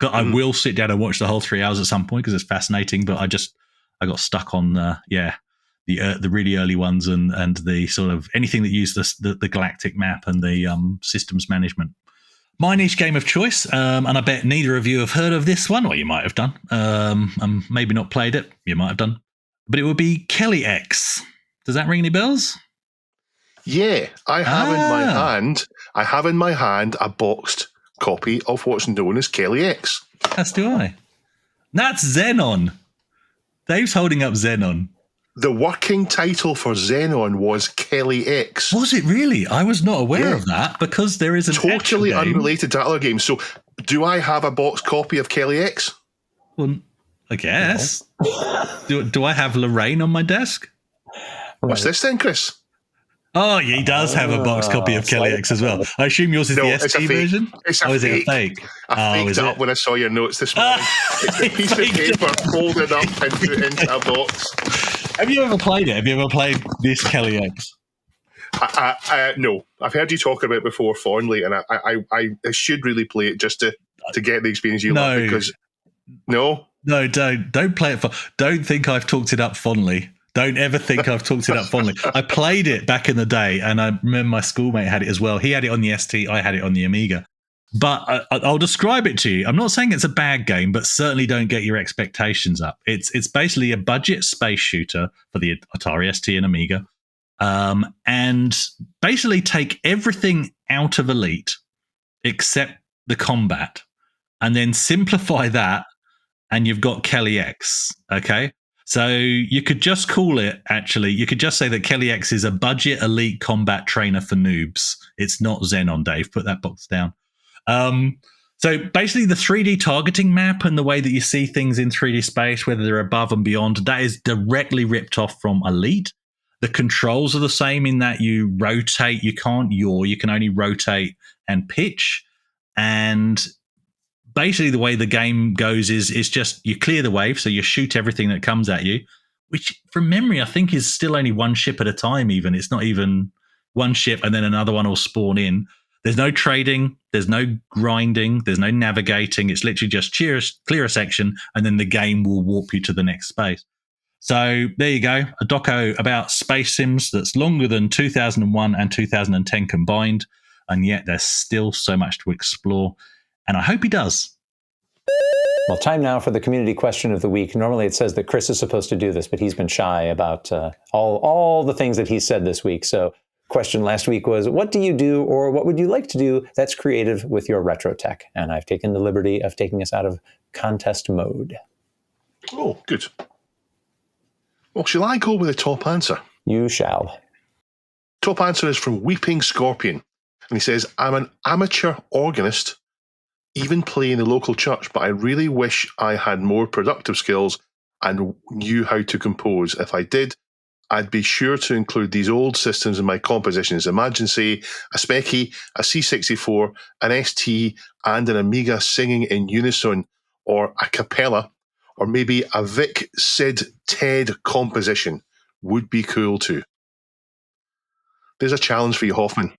I will sit down and watch the whole 3 hours at some point because it's fascinating. But I got stuck on the really early ones and the sort of anything that used the galactic map and the systems management. My niche game of choice, and I bet neither of you have heard of this one, or you might have done. Maybe not played it. You might have done. But it would be Kelly X. Does that ring any bells? Yeah, I have in my hand a boxed copy of what's known as Kelly X. As do I. That's Xenon. Dave's holding up Xenon. The working title for Xenon was Kelly X. Was it really? I was not aware of that because there is an totally actual game. Unrelated to other games. So, do I have a boxed copy of Kelly X? Well, I guess. Do I have Lorraine on my desk? What's this then, Chris? Oh, yeah, he does have a box copy of Kelly X as well. I assume yours is the ST version? It's a fake. Is it a fake? I faked it up when I saw your notes this morning. It's a piece of paper folded up and put into a box. Have you ever played it? Have you ever played this Kelly X? No. I've heard you talk about it before fondly, and I should really play it just to get the experience you love. Because no, don't play it. Don't think I've talked it up fondly. Don't ever think I've talked it up fondly. I played it back in the day, and I remember my schoolmate had it as well. He had it on the ST, I had it on the Amiga. But I'll describe it to you. I'm not saying it's a bad game, but certainly don't get your expectations up. It's basically a budget space shooter for the Atari ST and Amiga, and basically take everything out of Elite except the combat, and then simplify that, and you've got Kelly X. Okay. So you could just call it, actually, you could just say that Kelly X is a budget elite combat trainer for noobs. It's not Xenon, Dave. Put that box down. So basically the 3D targeting map and the way that you see things in 3D space, whether they're above and beyond, that is directly ripped off from Elite. The controls are the same in that you rotate, you can't yaw, you can only rotate and pitch. And basically the way the game goes is just you clear the wave, so you shoot everything that comes at you, which from memory I think is still only one ship at a time even. It's not even one ship and then another one will spawn in. There's no trading, there's no grinding, there's no navigating. It's literally just clear a section and then the game will warp you to the next space. So there you go, a doco about space sims that's longer than 2001 and 2010 combined, and yet there's still so much to explore. And I hope he does. Well, time now for the community question of the week. Normally it says that Chris is supposed to do this, but he's been shy about all the things that he said this week. So question last week was, what do you do or what would you like to do that's creative with your retro tech? And I've taken the liberty of taking us out of contest mode. Oh, good. Well, shall I go with the top answer? You shall. Top answer is from Weeping Scorpion. And he says, I'm an amateur organist, even play in the local church, but I really wish I had more productive skills and knew how to compose. If I did, I'd be sure to include these old systems in my compositions. Imagine, say, a Speccy, a C64, an ST, and an Amiga singing in unison, or a cappella, or maybe a Vic, Sid, Ted composition would be cool too. There's a challenge for you, Hoffman.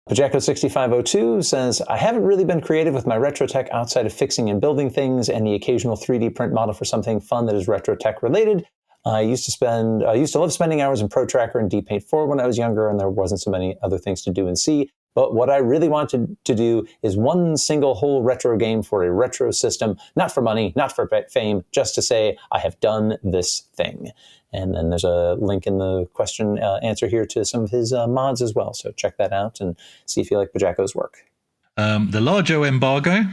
Pajako6502 says, I haven't really been creative with my retro tech outside of fixing and building things and the occasional 3D print model for something fun that is retro tech related. I used to love spending hours in ProTracker and DPaint 4 when I was younger, and there wasn't so many other things to do in C. But what I really wanted to do is one single whole retro game for a retro system, not for money, not for fame, just to say, I have done this thing. And then there's a link in the question answer here to some of his mods as well. So check that out and see if you like Pajako's work. The Largo Embargo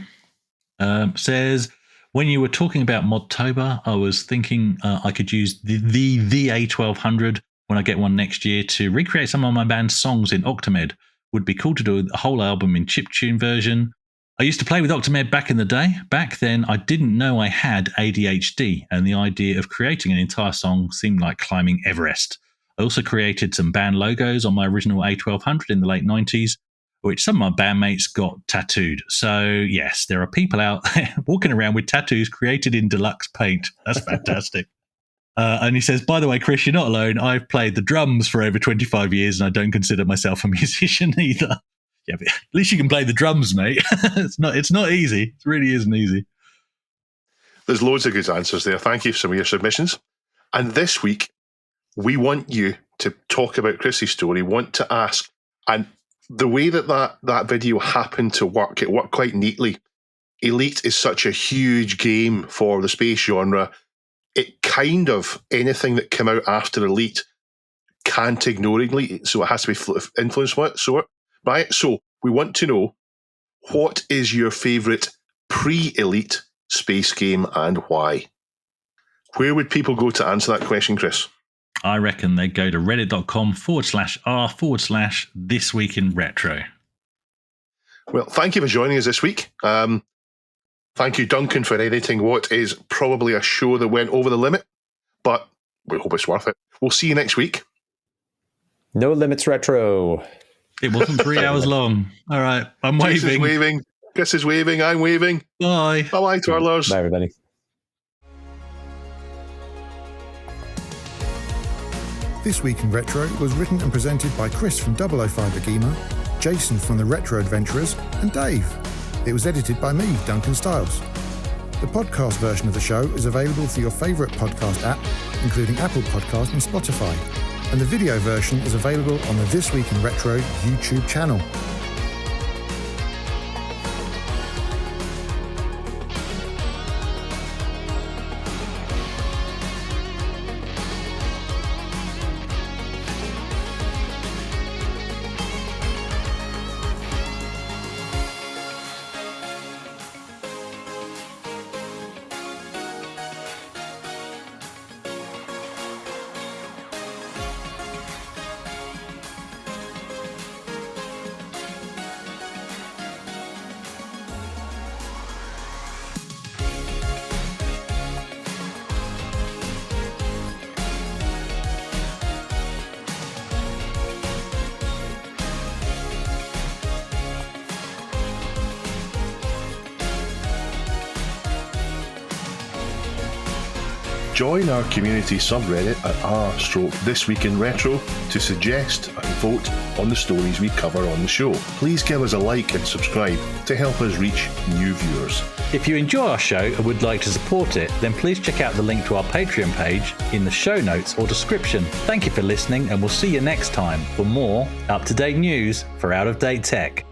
says, when you were talking about Modtober, I was thinking I could use the A1200 when I get one next year to recreate some of my band's songs in Octamed. Would be cool to do a whole album in chiptune version. I used to play with Octamed back in the day. Back then, I didn't know I had ADHD, and the idea of creating an entire song seemed like climbing Everest. I also created some band logos on my original A1200 in the late 90s, which some of my bandmates got tattooed. So, yes, there are people out there walking around with tattoos created in deluxe paint. That's fantastic. And he says, by the way, Chris, you're not alone. I've played the drums for over 25 years, and I don't consider myself a musician either. Yeah, but at least you can play the drums, mate. It's not easy. It really isn't easy. There's loads of good answers there. Thank you for some of your submissions. And this week, we want you to talk about Chrissy's story, want to ask. And the way that video happened to work, it worked quite neatly. Elite is such a huge game for the space genre. It kind of, anything that came out after Elite can't ignoringly, so it has to be influenced by it. So we want to know, what is your favourite pre-Elite space game and why? Where would people go to answer that question, Chris? I reckon they'd go to reddit.com/r/thisweekinretro. Well, thank you for joining us this week. Thank you, Duncan, for editing what is probably a show that went over the limit, but we hope it's worth it. We'll see you next week. No Limits Retro. It wasn't 3 hours long. All right, I'm Chris waving. is waving. Chris is waving. I'm waving. Bye. Bye-bye, twirlers. Bye, everybody. This Week in Retro was written and presented by Chris from 005 AGIMA, Jason from the Retro Adventurers, and Dave. It was edited by me, Duncan Styles. The podcast version of the show is available through your favourite podcast app, including Apple Podcast and Spotify. And the video version is available on the This Week in Retro YouTube channel. Join our community subreddit at r/thisweekinretro to suggest and vote on the stories we cover on the show. Please give us a like and subscribe to help us reach new viewers. If you enjoy our show and would like to support it, then please check out the link to our Patreon page in the show notes or description. Thank you for listening, and we'll see you next time for more up-to-date news for out-of-date tech.